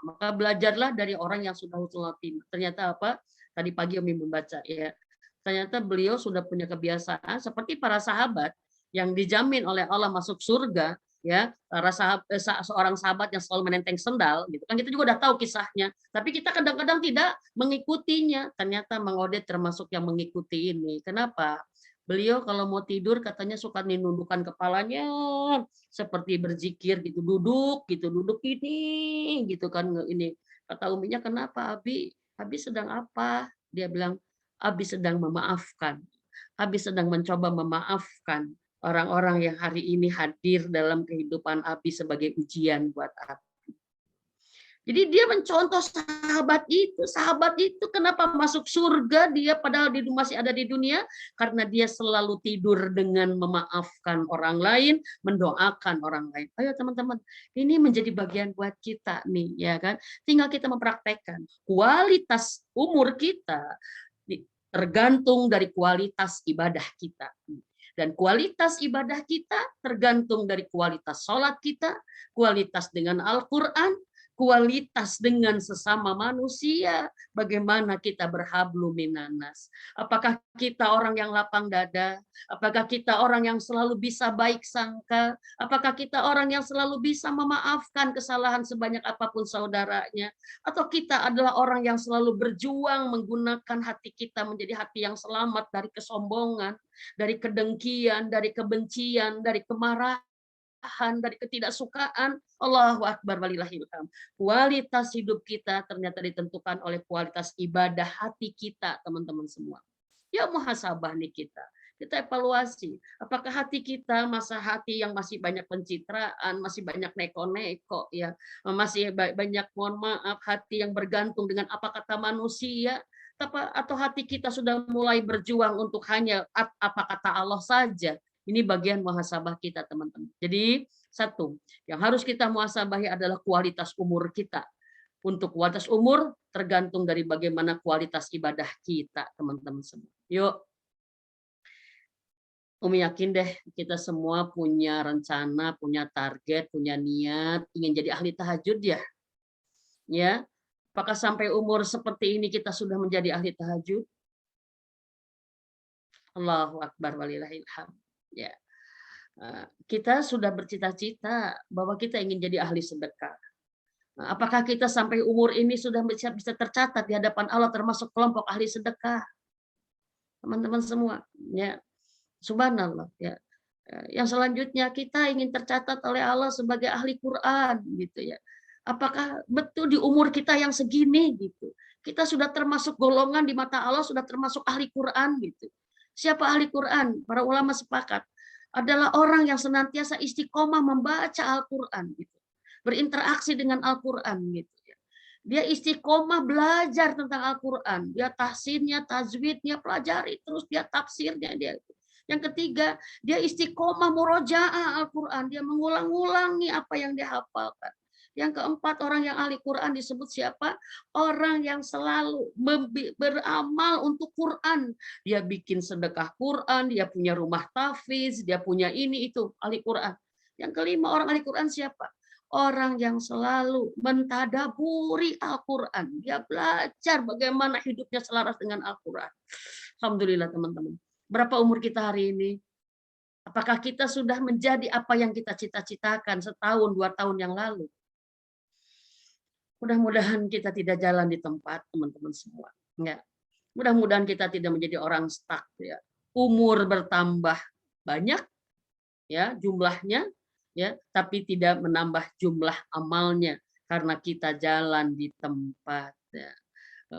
Maka belajarlah dari orang yang sudah husnul khotimah. Ternyata apa? Tadi pagi Umi membaca ya. Ternyata beliau sudah punya kebiasaan seperti para sahabat yang dijamin oleh Allah masuk surga. Ya, seorang sahabat yang selalu menenteng sendal gitu kan, kita juga udah tahu kisahnya, tapi kita kadang-kadang tidak mengikutinya. Ternyata Mang Oded termasuk yang mengikuti ini. Kenapa? Beliau kalau mau tidur katanya suka menundukkan kepalanya seperti berzikir gitu, duduk ini gitu kan. Ini kata Uminya, kenapa Abi sedang apa? Dia bilang, Abi sedang memaafkan, Abi sedang mencoba memaafkan orang-orang yang hari ini hadir dalam kehidupan Abi sebagai ujian buat Abi. Jadi dia mencontoh sahabat itu kenapa masuk surga dia padahal dia masih ada di dunia, karena dia selalu tidur dengan memaafkan orang lain, mendoakan orang lain. Ayo teman-teman, ini menjadi bagian buat kita nih, ya kan? Tinggal kita mempraktekkan. Kualitas umur kita tergantung dari kualitas ibadah kita. Dan kualitas ibadah kita tergantung dari kualitas sholat kita, kualitas dengan Al-Quran, kualitas dengan sesama manusia, bagaimana kita berhablu minanas. Apakah kita orang yang lapang dada? Apakah kita orang yang selalu bisa baik sangka? Apakah kita orang yang selalu bisa memaafkan kesalahan sebanyak apapun saudaranya? Atau kita adalah orang yang selalu berjuang menggunakan hati kita menjadi hati yang selamat dari kesombongan, dari kedengkian, dari kebencian, dari kemarahan, dari ketidaksukaan. Allahu Akbar walillahil hamd. Kualitas hidup kita ternyata ditentukan oleh kualitas ibadah hati kita, teman-teman semua. Ya, muhasabah nih kita. Kita evaluasi, apakah hati kita masa hati yang masih banyak pencitraan, masih banyak neko-neko, ya, masih banyak, mohon maaf, hati yang bergantung dengan apa kata manusia, atau hati kita sudah mulai berjuang untuk hanya apa kata Allah saja. Ini bagian muhasabah kita, teman-teman. Jadi satu, yang harus kita muhasabahi adalah kualitas umur kita. Untuk kualitas umur tergantung dari bagaimana kualitas ibadah kita, teman-teman semua. Yuk. Umi yakin deh kita semua punya rencana, punya target, punya niat, ingin jadi ahli tahajud ya. Ya. Apakah sampai umur seperti ini kita sudah menjadi ahli tahajud? Allahu Akbar walillahil hamd. Ya. Kita sudah bercita-cita bahwa kita ingin jadi ahli sedekah. Apakah kita sampai umur ini sudah bisa tercatat di hadapan Allah termasuk kelompok ahli sedekah? Teman-teman semua, ya. Subhanallah, ya. Yang selanjutnya kita ingin tercatat oleh Allah sebagai ahli Quran, gitu ya. Apakah betul di umur kita yang segini, gitu, kita sudah termasuk golongan di mata Allah, sudah termasuk ahli Quran, gitu. Siapa ahli Quran? Para ulama sepakat adalah orang yang senantiasa istiqomah membaca Al-Quran, gitu, berinteraksi dengan Al-Quran, gitu. Dia istiqomah belajar tentang Al-Quran, dia tahsinnya, tajwidnya, pelajari terus, dia tafsirnya, dia. Yang ketiga, dia istiqomah murojaah Al-Quran, dia mengulang-ulangi apa yang dia hafalkan. Yang keempat, orang yang ahli Quran disebut siapa? Orang yang selalu beramal untuk Quran. Dia bikin sedekah Quran, dia punya rumah tahfiz, dia punya ini itu, ahli Quran. Yang kelima, orang ahli Quran siapa? Orang yang selalu mentadaburi Al-Quran. Dia belajar bagaimana hidupnya selaras dengan Al-Quran. Alhamdulillah, teman-teman. Berapa umur kita hari ini? Apakah kita sudah menjadi apa yang kita cita-citakan setahun, 2 tahun yang lalu? Mudah-mudahan kita tidak jalan di tempat, teman-teman semua. Ya. Mudah-mudahan kita tidak menjadi orang stuck. Ya. Umur bertambah banyak, ya, jumlahnya, ya, tapi tidak menambah jumlah amalnya karena kita jalan di tempat. Ya.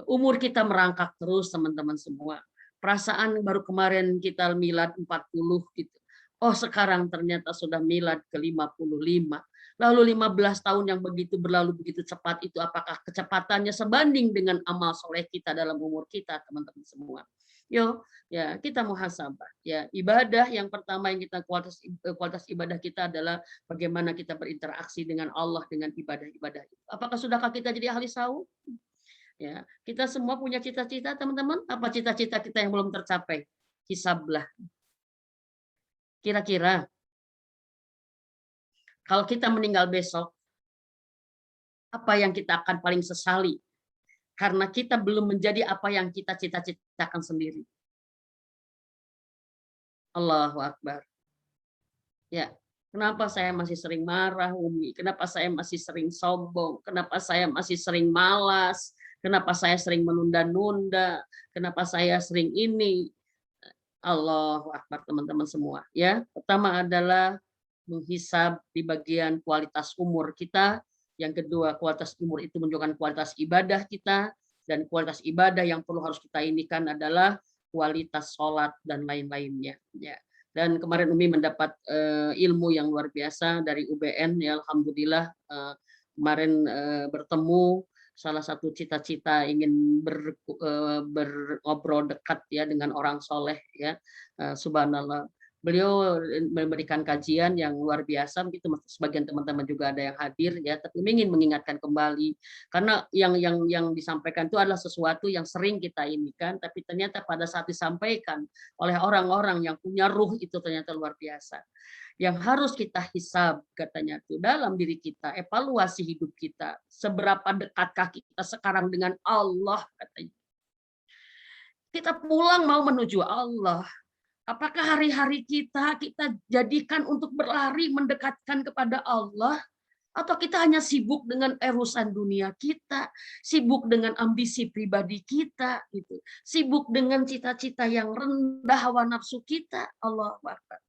Umur kita merangkak terus, teman-teman semua. Perasaan baru kemarin kita milad 40 gitu. Oh, sekarang ternyata sudah milad ke 55. Lalu 15 tahun yang begitu berlalu begitu cepat itu, apakah kecepatannya sebanding dengan amal soleh kita dalam umur kita, teman-teman semua? Yo, ya, kita muhasabah. Ya, ibadah yang pertama yang kita kualitas ibadah kita adalah bagaimana kita berinteraksi dengan Allah dengan ibadah-ibadah itu. Apakah sudahkah kita jadi ahli saum? Ya, kita semua punya cita-cita, teman-teman. Apa cita-cita kita yang belum tercapai? Hisablah. Kira-kira kalau kita meninggal besok, apa yang kita akan paling sesali? Karena kita belum menjadi apa yang kita cita-citakan sendiri. Allahu Akbar. Ya, kenapa saya masih sering marah, Umi? Kenapa saya masih sering sombong? Kenapa saya masih sering malas? Kenapa saya sering menunda-nunda? Kenapa saya sering ini? Allahu Akbar, teman-teman semua. Ya, pertama adalah menghisab di bagian kualitas umur kita. Yang kedua, kualitas umur itu menunjukkan kualitas ibadah kita, dan kualitas ibadah yang perlu harus kita inikan adalah kualitas sholat dan lain-lainnya. Ya. Dan kemarin Umi mendapat ilmu yang luar biasa dari UBN. Ya, alhamdulillah kemarin bertemu salah satu cita-cita ingin berobrol dekat ya dengan orang soleh ya, subhanallah. Beliau memberikan kajian yang luar biasa, gitu. Sebagian teman-teman juga ada yang hadir ya, tapi ingin mengingatkan kembali karena yang disampaikan itu adalah sesuatu yang sering kita ini kan, tapi ternyata pada saat disampaikan oleh orang-orang yang punya ruh itu ternyata luar biasa. Yang harus kita hisab katanya tuh dalam diri kita, evaluasi hidup kita, seberapa dekatkah kita sekarang dengan Allah katanya. Kita pulang mau menuju Allah. Apakah hari-hari kita jadikan untuk berlari mendekatkan kepada Allah, atau kita hanya sibuk dengan urusan dunia kita, sibuk dengan ambisi pribadi kita, gitu, sibuk dengan cita-cita yang rendah hawa nafsu kita. Allah Akbar.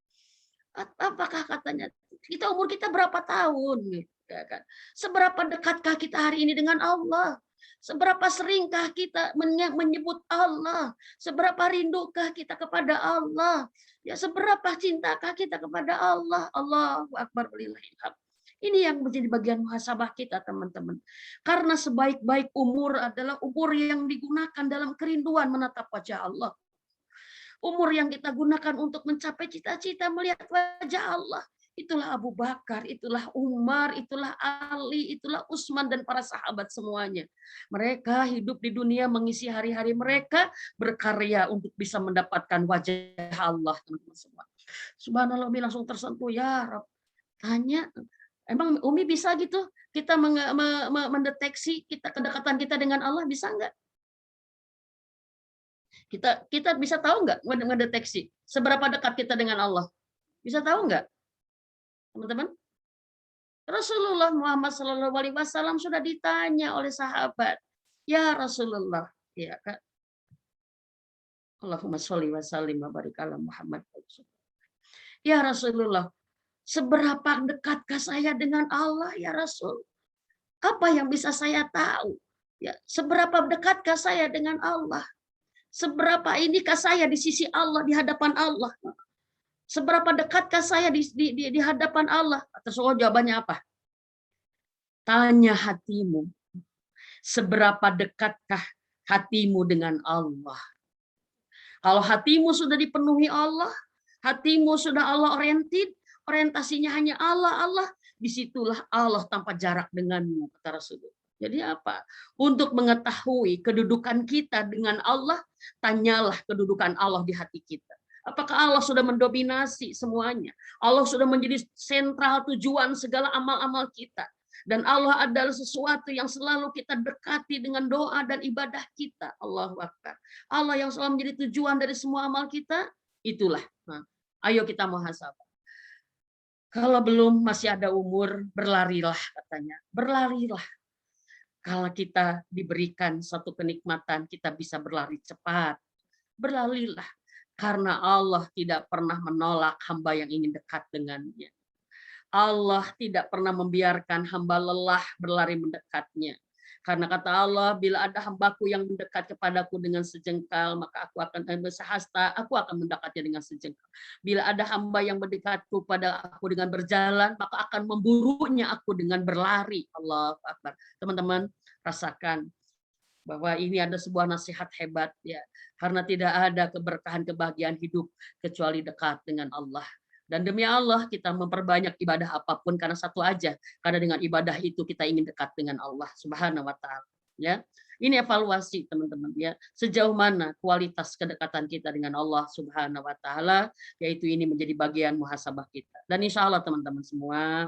Apakah katanya kita umur kita berapa tahun, gitu, ya kan? Seberapa dekatkah kita hari ini dengan Allah? Seberapa seringkah kita menyebut Allah? Seberapa rindukah kita kepada Allah? Ya, seberapa cintakah kita kepada Allah? Allahu Akbar walillahil hamd. Ini yang menjadi bagian muhasabah kita, teman-teman. Karena sebaik-baik umur adalah umur yang digunakan dalam kerinduan menatap wajah Allah. Umur yang kita gunakan untuk mencapai cita-cita melihat wajah Allah. Itulah Abu Bakar, itulah Umar, itulah Ali, itulah Utsman dan para sahabat semuanya. Mereka hidup di dunia mengisi hari-hari mereka berkarya untuk bisa mendapatkan wajah Allah, teman-teman semua. Subhanallah, Umi langsung tersentuh, ya Rabb. Tanya, emang Umi bisa gitu kita mendeteksi kedekatan kita dengan Allah, bisa nggak? Kita bisa tahu nggak mendeteksi seberapa dekat kita dengan Allah? Bisa tahu nggak, teman-teman? Rasulullah Muhammad SAW sudah ditanya oleh sahabat, ya Rasulullah, ya kan? Allahumma sholli wa sallim wa barik ala Muhammad. Ya Rasulullah, seberapa dekatkah saya dengan Allah ya Rasul? Apa yang bisa saya tahu? Ya, seberapa dekatkah saya dengan Allah? Seberapa inikah saya di sisi Allah, di hadapan Allah? Seberapa dekatkah saya di hadapan Allah? Atas jawabannya apa? Tanya hatimu. Seberapa dekatkah hatimu dengan Allah? Kalau hatimu sudah dipenuhi Allah, hatimu sudah Allah orientasinya hanya Allah, Allah, disitulah Allah tanpa jarak denganmu, kata Rasulullah. Jadi apa? Untuk mengetahui kedudukan kita dengan Allah, tanyalah kedudukan Allah di hati kita. Apakah Allah sudah mendominasi semuanya? Allah sudah menjadi sentral tujuan segala amal-amal kita. Dan Allah adalah sesuatu yang selalu kita dekati dengan doa dan ibadah kita. Allahu Akbar. Allah yang selalu menjadi tujuan dari semua amal kita, itulah. Nah, ayo kita muhasabah. Kalau belum masih ada umur, berlarilah katanya. Berlarilah. Kalau kita diberikan satu kenikmatan, kita bisa berlari cepat. Berlarilah. Karena Allah tidak pernah menolak hamba yang ingin dekat dengannya. Allah tidak pernah membiarkan hamba lelah berlari mendekatnya. Karena kata Allah, bila ada hambaku yang mendekat kepadaku dengan sejengkal, maka aku akan bersahasta, aku akan mendekatnya dengan sejengkal. Bila ada hamba yang mendekatku pada aku dengan berjalan, maka akan memburunya aku dengan berlari. Allahu Akbar. Teman-teman, rasakan bahwa ini ada sebuah nasihat hebat ya. Karena tidak ada keberkahan kebahagiaan hidup kecuali dekat dengan Allah. Dan demi Allah kita memperbanyak ibadah apapun karena satu aja, karena dengan ibadah itu kita ingin dekat dengan Allah Subhanahu wa taala, ya. Ini evaluasi teman-teman ya, sejauh mana kualitas kedekatan kita dengan Allah Subhanahu wa taala, yaitu ini menjadi bagian muhasabah kita. Dan insya Allah teman-teman semua,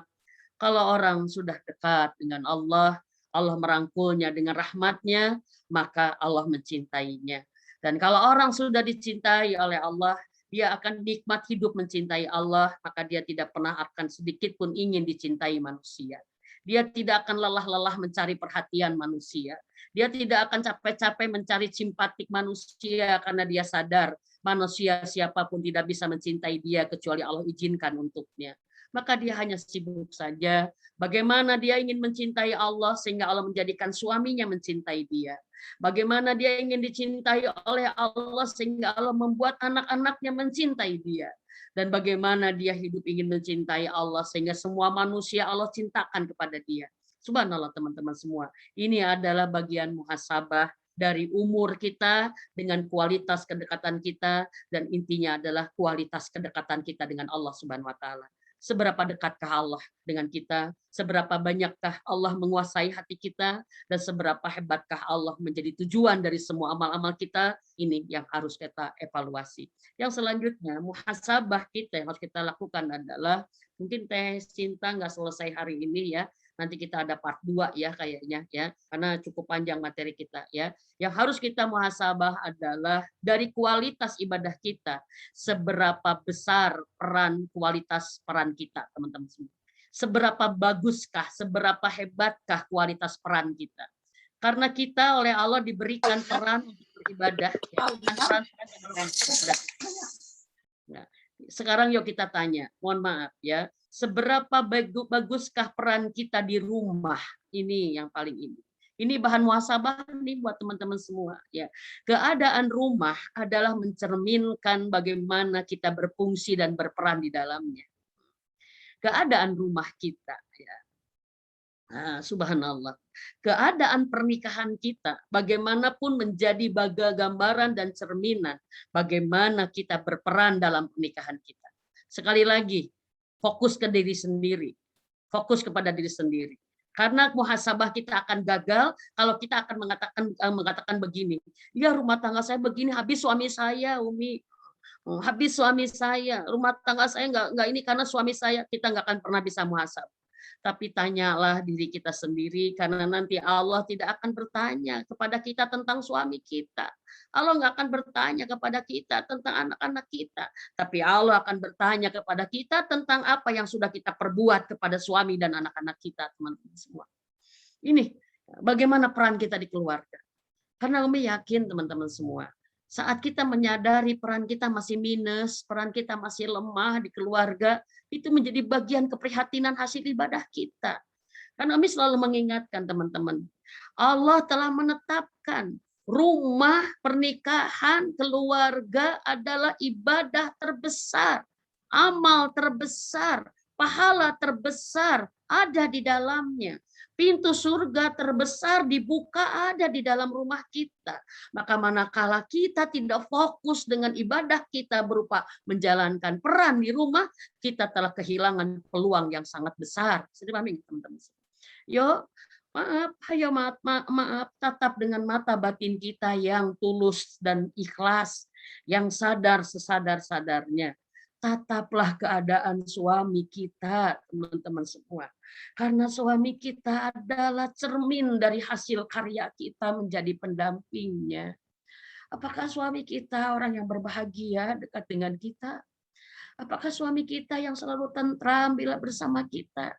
kalau orang sudah dekat dengan Allah, Allah merangkulnya dengan rahmatnya, maka Allah mencintainya. Dan kalau orang sudah dicintai oleh Allah, dia akan nikmat hidup mencintai Allah, maka dia tidak pernah akan sedikit pun ingin dicintai manusia. Dia tidak akan lelah-lelah mencari perhatian manusia. Dia tidak akan capek-capek mencari simpatik manusia karena dia sadar manusia siapapun tidak bisa mencintai dia kecuali Allah izinkan untuknya. Maka dia hanya sibuk saja bagaimana dia ingin mencintai Allah sehingga Allah menjadikan suaminya mencintai dia. Bagaimana dia ingin dicintai oleh Allah sehingga Allah membuat anak-anaknya mencintai dia. Dan bagaimana dia hidup ingin mencintai Allah sehingga semua manusia Allah cintakan kepada dia. Subhanallah teman-teman semua. Ini adalah bagian muhasabah dari umur kita dengan kualitas kedekatan kita, dan intinya adalah kualitas kedekatan kita dengan Allah Subhanahu wa taala. Seberapa dekatkah Allah dengan kita? Seberapa banyakkah Allah menguasai hati kita? Dan seberapa hebatkah Allah menjadi tujuan dari semua amal-amal kita? Ini yang harus kita evaluasi. Yang selanjutnya, muhasabah kita yang harus kita lakukan adalah, mungkin Teh Cinta nggak selesai hari ini ya, nanti kita ada part 2 ya kayaknya ya, karena cukup panjang materi kita ya. Yang harus kita muhasabah adalah dari kualitas ibadah kita, seberapa besar kualitas peran kita, teman-teman semua. Seberapa baguskah, seberapa hebatkah kualitas peran kita. Karena kita oleh Allah diberikan peran untuk beribadah. Ya, peran ya. Sekarang yuk kita tanya, mohon maaf ya, seberapa baguskah peran kita di rumah? Ini yang paling ini. Ini bahan muhasabah nih buat teman-teman semua ya. Keadaan rumah adalah mencerminkan bagaimana kita berfungsi dan berperan di dalamnya. Keadaan rumah kita ya. Nah, subhanallah. Keadaan pernikahan kita bagaimanapun menjadi gambaran dan cerminan bagaimana kita berperan dalam pernikahan kita. Sekali lagi, fokus ke diri sendiri. Fokus kepada diri sendiri. Karena muhasabah kita akan gagal kalau kita akan mengatakan begini. Ya, rumah tangga saya begini, habis suami saya, Umi. Habis suami saya, rumah tangga saya nggak ini karena suami saya. Kita nggak akan pernah bisa muhasabah. Tapi tanyalah diri kita sendiri, karena nanti Allah tidak akan bertanya kepada kita tentang suami kita. Allah nggak akan bertanya kepada kita tentang anak-anak kita. Tapi Allah akan bertanya kepada kita tentang apa yang sudah kita perbuat kepada suami dan anak-anak kita, teman-teman semua. Ini bagaimana peran kita di keluarga. Karena Umi yakin teman-teman semua, saat kita menyadari peran kita masih minus, peran kita masih lemah di keluarga, itu menjadi bagian keprihatinan hasil ibadah kita. Karena Umi selalu mengingatkan teman-teman, Allah telah menetapkan rumah, pernikahan, keluarga adalah ibadah terbesar, amal terbesar, pahala terbesar ada di dalamnya. Pintu surga terbesar dibuka ada di dalam rumah kita. Maka manakala kita tidak fokus dengan ibadah kita berupa menjalankan peran di rumah, kita telah kehilangan peluang yang sangat besar. Sudah paham, teman-teman? Yo, maaf, tatap dengan mata batin kita yang tulus dan ikhlas, yang sadar sesadar-sadarnya. Tataplah keadaan suami kita, teman-teman semua. Karena suami kita adalah cermin dari hasil karya kita menjadi pendampingnya. Apakah suami kita orang yang berbahagia dekat dengan kita? Apakah suami kita yang selalu tentram bila bersama kita?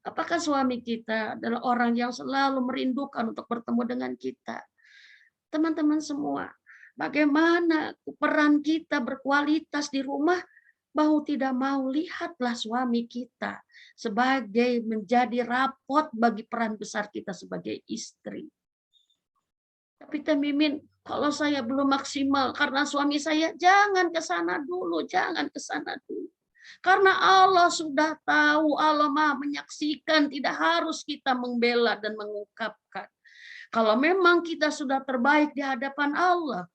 Apakah suami kita adalah orang yang selalu merindukan untuk bertemu dengan kita? Teman-teman semua, bagaimana peran kita berkualitas di rumah? Mau tidak mau, lihatlah suami kita sebagai menjadi rapot bagi peran besar kita sebagai istri. Tapi Teh Mimin, kalau saya belum maksimal karena suami saya, jangan ke sana dulu, jangan ke sana dulu. Karena Allah sudah tahu, Allah Maha menyaksikan, tidak harus kita membela dan mengungkapkan. Kalau memang kita sudah terbaik di hadapan Allah,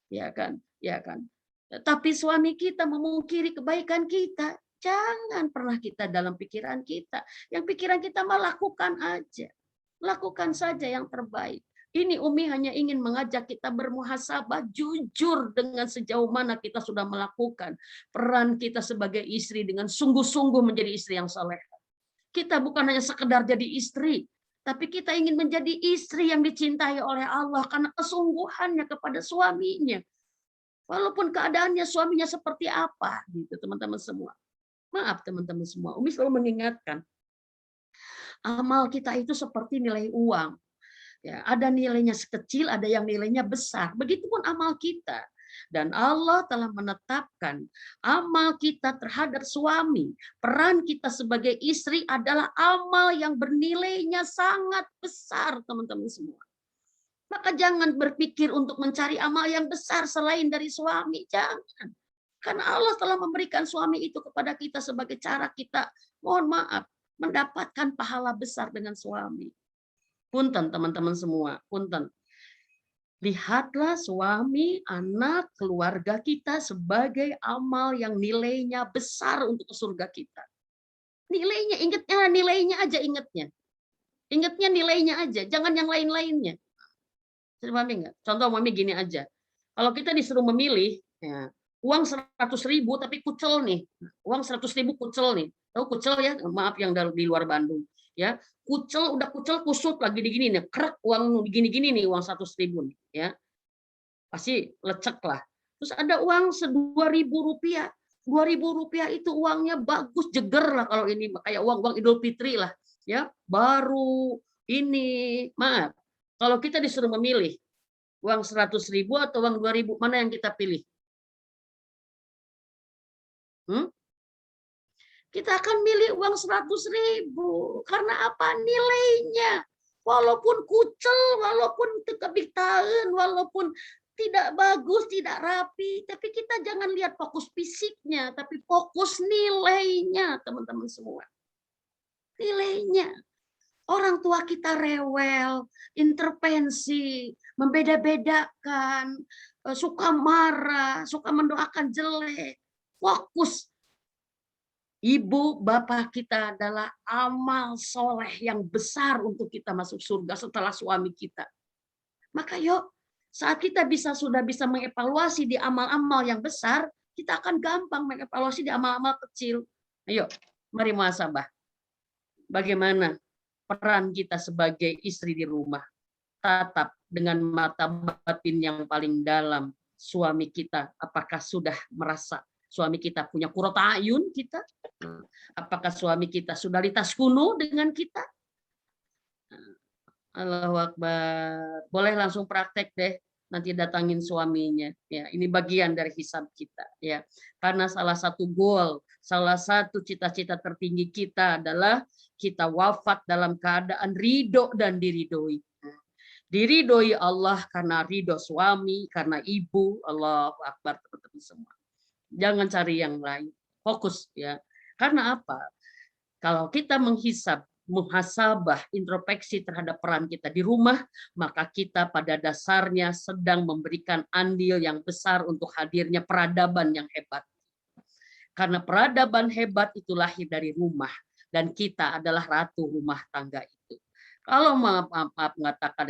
ya kan, ya kan. Tapi suami kita memungkiri kebaikan kita, jangan pernah kita dalam pikiran kita. Yang pikiran kita melakukan aja. Lakukan saja yang terbaik. Ini Umi hanya ingin mengajak kita bermuhasabah jujur dengan sejauh mana kita sudah melakukan peran kita sebagai istri dengan sungguh-sungguh menjadi istri yang saleh. Kita bukan hanya sekedar jadi istri, tapi kita ingin menjadi istri yang dicintai oleh Allah karena kesungguhannya kepada suaminya. Walaupun keadaannya suaminya seperti apa, gitu teman-teman semua. Maaf teman-teman semua, Umi selalu mengingatkan, amal kita itu seperti nilai uang. Ya, ada nilainya sekecil, ada yang nilainya besar. Begitupun amal kita. Dan Allah telah menetapkan amal kita terhadap suami, peran kita sebagai istri adalah amal yang bernilainya sangat besar, teman-teman semua. Maka jangan berpikir untuk mencari amal yang besar selain dari suami. Jangan. Karena Allah telah memberikan suami itu kepada kita sebagai cara kita, mohon maaf, mendapatkan pahala besar dengan suami. Punten teman-teman semua, punten. Lihatlah suami, anak, keluarga kita sebagai amal yang nilainya besar untuk surga kita. Nilainya, ingatnya nilainya aja ingatnya. Ingatnya nilainya aja, jangan yang lain-lainnya. Mami nggak? Contoh mami gini aja. Kalau kita disuruh memilih, ya, uang 100.000 tapi kucel nih. Uang 100.000 kucel nih. Tahu kucel ya? Maaf yang di luar Bandung. Ya, kucel udah kucel kusut lagi di gini nih. Krek uang gini-gini nih uang 100.000 nih, ya. Pasti lecek lah. Terus ada uang Rp2.000. Rp2.000 itu uangnya bagus, jeger lah kalau ini kayak uang Idul Fitri lah, ya. Baru ini, maaf. Kalau kita disuruh memilih uang 100.000 atau uang 2.000, mana yang kita pilih? Kita akan milih uang 100.000 karena apa? Nilainya. Walaupun kucel, walaupun kebitaen, walaupun tidak bagus, tidak rapi, tapi kita jangan lihat fokus fisiknya, tapi fokus nilainya, teman-teman semua. Nilainya. Orang tua kita rewel, intervensi, membeda-bedakan, suka marah, suka mendoakan jelek. Fokus. Ibu bapak kita adalah amal soleh yang besar untuk kita masuk surga setelah suami kita. Maka yuk, saat kita sudah bisa mengevaluasi di amal-amal yang besar, kita akan gampang mengevaluasi di amal-amal kecil. Ayo, mari muhasabah. Bagaimana peran kita sebagai istri di rumah? Tatap dengan mata batin yang paling dalam suami kita. Apakah sudah merasa suami kita punya qurrata ayun kita? Apakah suami kita sudah litas kuno dengan kita? Allahu Akbar. Boleh langsung praktek deh. Nanti datangin suaminya. Ya, ini bagian dari hisab kita. Ya, karena salah satu goal, salah satu cita-cita tertinggi kita adalah kita wafat dalam keadaan ridho dan diridhoi. Diridhoi Allah karena ridho suami, karena ibu. Allahu Akbar, teman-teman semua. Jangan cari yang lain. Fokus ya. Karena apa? Kalau kita menghisab, muhasabah, introspeksi terhadap peran kita di rumah, maka kita pada dasarnya sedang memberikan andil yang besar untuk hadirnya peradaban yang hebat. Karena peradaban hebat itu lahir dari rumah, dan kita adalah ratu rumah tangga itu. Kalau maaf mengatakan,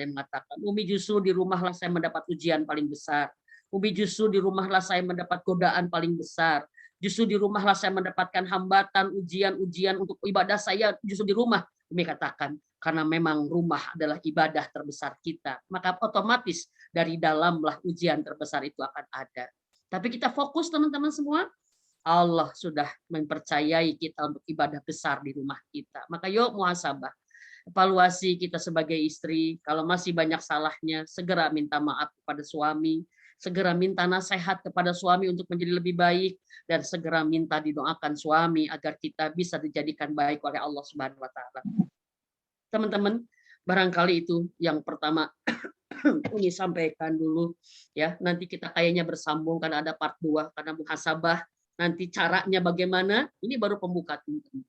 Umi justru di rumahlah saya mendapat ujian paling besar. Umi justru di rumahlah saya mendapat godaan paling besar. Justru di rumahlah saya mendapatkan hambatan, ujian-ujian untuk ibadah saya justru di rumah. Umi katakan, karena memang rumah adalah ibadah terbesar kita. Maka otomatis dari dalamlah ujian terbesar itu akan ada. Tapi kita fokus teman-teman semua, Allah sudah mempercayai kita untuk ibadah besar di rumah kita. Maka yuk muhasabah. Evaluasi kita sebagai istri, kalau masih banyak salahnya, segera minta maaf kepada suami, segera minta nasihat kepada suami untuk menjadi lebih baik, dan segera minta didoakan suami agar kita bisa dijadikan baik oleh Allah Subhanahu wa taala. Teman-teman, barangkali itu yang pertama ini sampaikan dulu ya. Nanti kita kayaknya bersambung karena ada part 2 karena muhasabah. Nanti caranya bagaimana? Ini baru pembuka, teman-teman.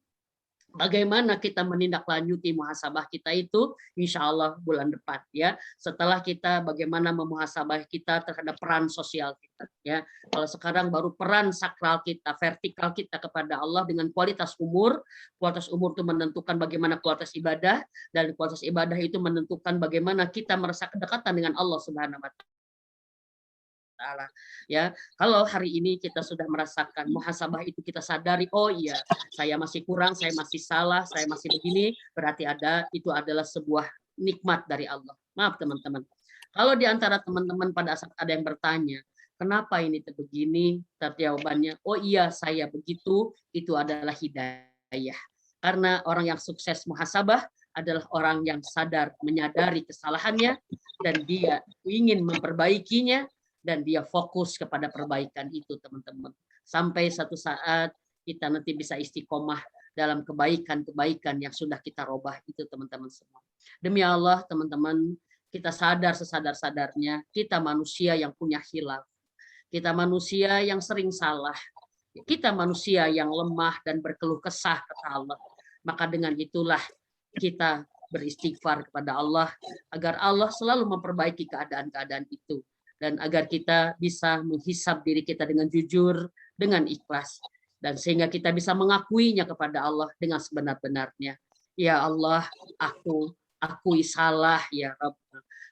Bagaimana kita menindaklanjuti muhasabah kita itu insya Allah bulan depan ya, setelah kita bagaimana memuhasabah kita terhadap peran sosial kita ya. Kalau sekarang baru peran sakral kita, vertikal kita kepada Allah dengan kualitas umur itu menentukan bagaimana kualitas ibadah, dan kualitas ibadah itu menentukan bagaimana kita merasa kedekatan dengan Allah Subhanahu wa taala ya. Kalau hari ini kita sudah merasakan muhasabah itu, kita sadari, oh iya saya masih kurang, saya masih salah, saya masih begini, berarti itu adalah sebuah nikmat dari Allah. Maaf teman-teman, kalau di antara teman-teman pada saat ada yang bertanya kenapa ini begini, jawabannya oh iya saya begitu, itu adalah hidayah. Karena orang yang sukses muhasabah adalah orang yang sadar menyadari kesalahannya dan dia ingin memperbaikinya, dan dia fokus kepada perbaikan itu teman-teman. Sampai satu saat kita nanti bisa istiqomah dalam kebaikan-kebaikan yang sudah kita robah itu teman-teman semua. Demi Allah teman-teman, kita sadar sesadar-sadarnya kita manusia yang punya khilaf. Kita manusia yang sering salah. Kita manusia yang lemah dan berkeluh kesah kepada Allah. Maka dengan itulah kita beristighfar kepada Allah agar Allah selalu memperbaiki keadaan-keadaan itu, dan agar kita bisa menghisab diri kita dengan jujur, dengan ikhlas, dan sehingga kita bisa mengakuinya kepada Allah dengan sebenar-benarnya. Ya Allah, aku akui salah ya Rabb.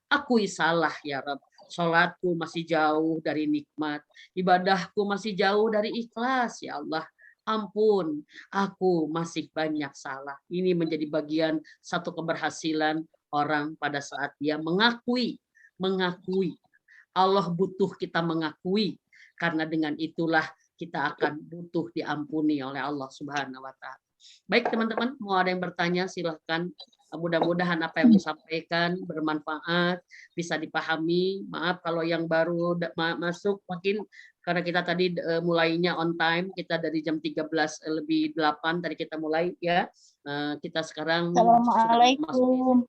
Akui salah ya Rabb. Sholatku masih jauh dari nikmat. Ibadahku masih jauh dari ikhlas ya Allah. Ampun, aku masih banyak salah. Ini menjadi bagian satu keberhasilan orang pada saat dia mengakui. Allah butuh kita mengakui. Karena dengan itulah kita akan butuh diampuni oleh Allah Subhanahu wa Ta'ala. Baik teman-teman, mau ada yang bertanya silahkan. Mudah-mudahan apa yang disampaikan bermanfaat, bisa dipahami. Maaf kalau yang baru masuk, mungkin karena kita tadi mulainya on time, kita dari jam 13:08 tadi kita mulai ya. Kita sekarang Assalamualaikum.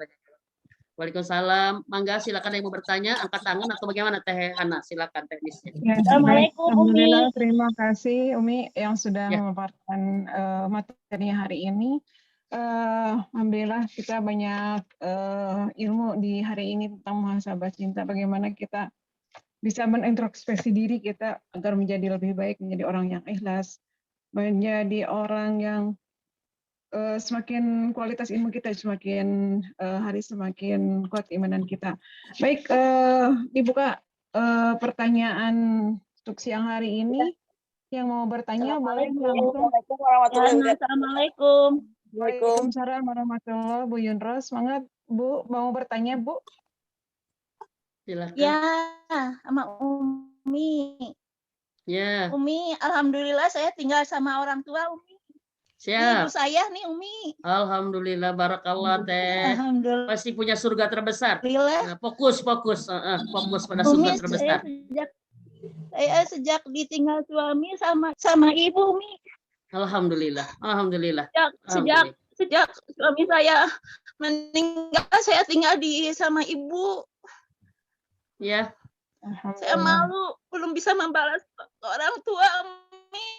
Waalaikumsalam. Mangga silakan yang mau bertanya, angkat tangan atau bagaimana Teh Hana? Silakan teknisnya. Ya, Assalamualaikum, Alhamdulillah, Umi. terima kasih Umi yang sudah Ya. memaparkan materinya hari ini. Alhamdulillah kita banyak ilmu di hari ini tentang muhasabah cinta. Bagaimana kita bisa menintrospeksi diri kita agar menjadi lebih baik, menjadi orang yang ikhlas, menjadi orang yang semakin kualitas ilmu kita semakin hari semakin kuat keimanan kita. Baik, dibuka pertanyaan untuk siang hari ini. Yang mau bertanya boleh langsung. Assalamualaikum warahmatullahi wabarakatuh. Assalamualaikum. Waalaikumsalam warahmatullahi wabarakatuh. Bu Yunros, semangat Bu, mau bertanya Bu? Silakan. Ya, sama Umi. Ya, Umi, alhamdulillah saya tinggal sama orang tua Umi. Ini ibu siap. saya nih Umi. Alhamdulillah, barakallah Teh. Alhamdulillah. Pasti punya surga terbesar. Nah, fokus pada Umi, surga terbesar. saya sejak ditinggal suami sama ibu Umi. Alhamdulillah. Sejak suami saya meninggal, saya tinggal sama ibu. Ya, Saya malu belum bisa membalas orang tua Umi.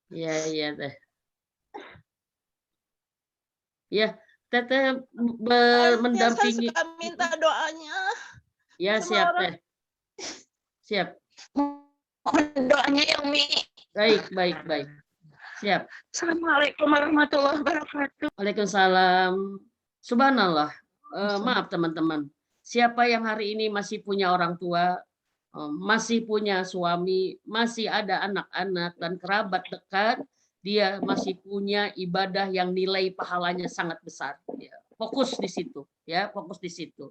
ya Teh. Ya, Teteh mendampingi. Saya suka minta doanya. Ya, sama siap orang. Teh. Siap. Mohon doanya ya Umi. Baik. Siap. Assalamualaikum warahmatullahi wabarakatuh. Waalaikumsalam. Subhanallah. Maaf teman-teman. Siapa yang hari ini masih punya orang tua, masih punya suami, masih ada anak-anak dan kerabat dekat, dia masih punya ibadah yang nilai pahalanya sangat besar. Ya, fokus di situ, ya, fokus di situ.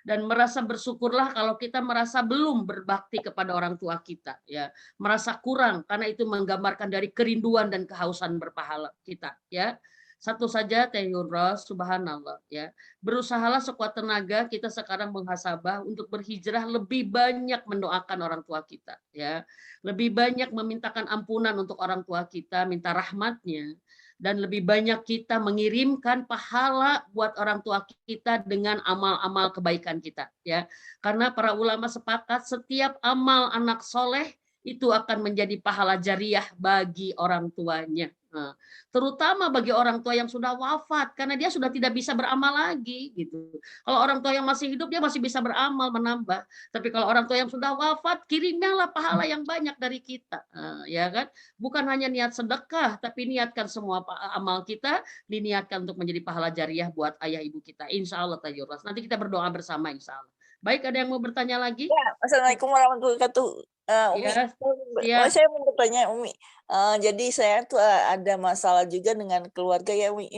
Dan merasa bersyukurlah kalau kita merasa belum berbakti kepada orang tua kita, ya, merasa kurang karena itu menggambarkan dari kerinduan dan kehausan berpahala kita, ya. Satu saja Teh Yunros, subhanallah, ya. Berusahalah sekuat tenaga kita sekarang muhasabah untuk berhijrah, lebih banyak mendoakan orang tua kita, ya. Lebih banyak memintakan ampunan untuk orang tua kita, minta rahmatnya, dan lebih banyak kita mengirimkan pahala buat orang tua kita dengan amal-amal kebaikan kita, ya. Karena para ulama sepakat setiap amal anak soleh itu akan menjadi pahala jariah bagi orang tuanya. Nah, terutama bagi orang tua yang sudah wafat, karena dia sudah tidak bisa beramal lagi gitu. Kalau orang tua yang masih hidup dia masih bisa beramal menambah, tapi kalau orang tua yang sudah wafat kirimlah pahala yang banyak dari kita, ya kan? Bukan hanya niat sedekah, tapi niatkan semua amal kita diniatkan untuk menjadi pahala jariah buat ayah ibu kita. Insya Allah Tayyuras. Nanti kita berdoa bersama insya Allah. Baik, ada yang mau bertanya lagi? Ya, Assalamualaikum warahmatullahi wabarakatuh. Umi, Ya. saya mau bertanya Umi. Jadi saya tuh ada masalah juga dengan keluarga ya Umi.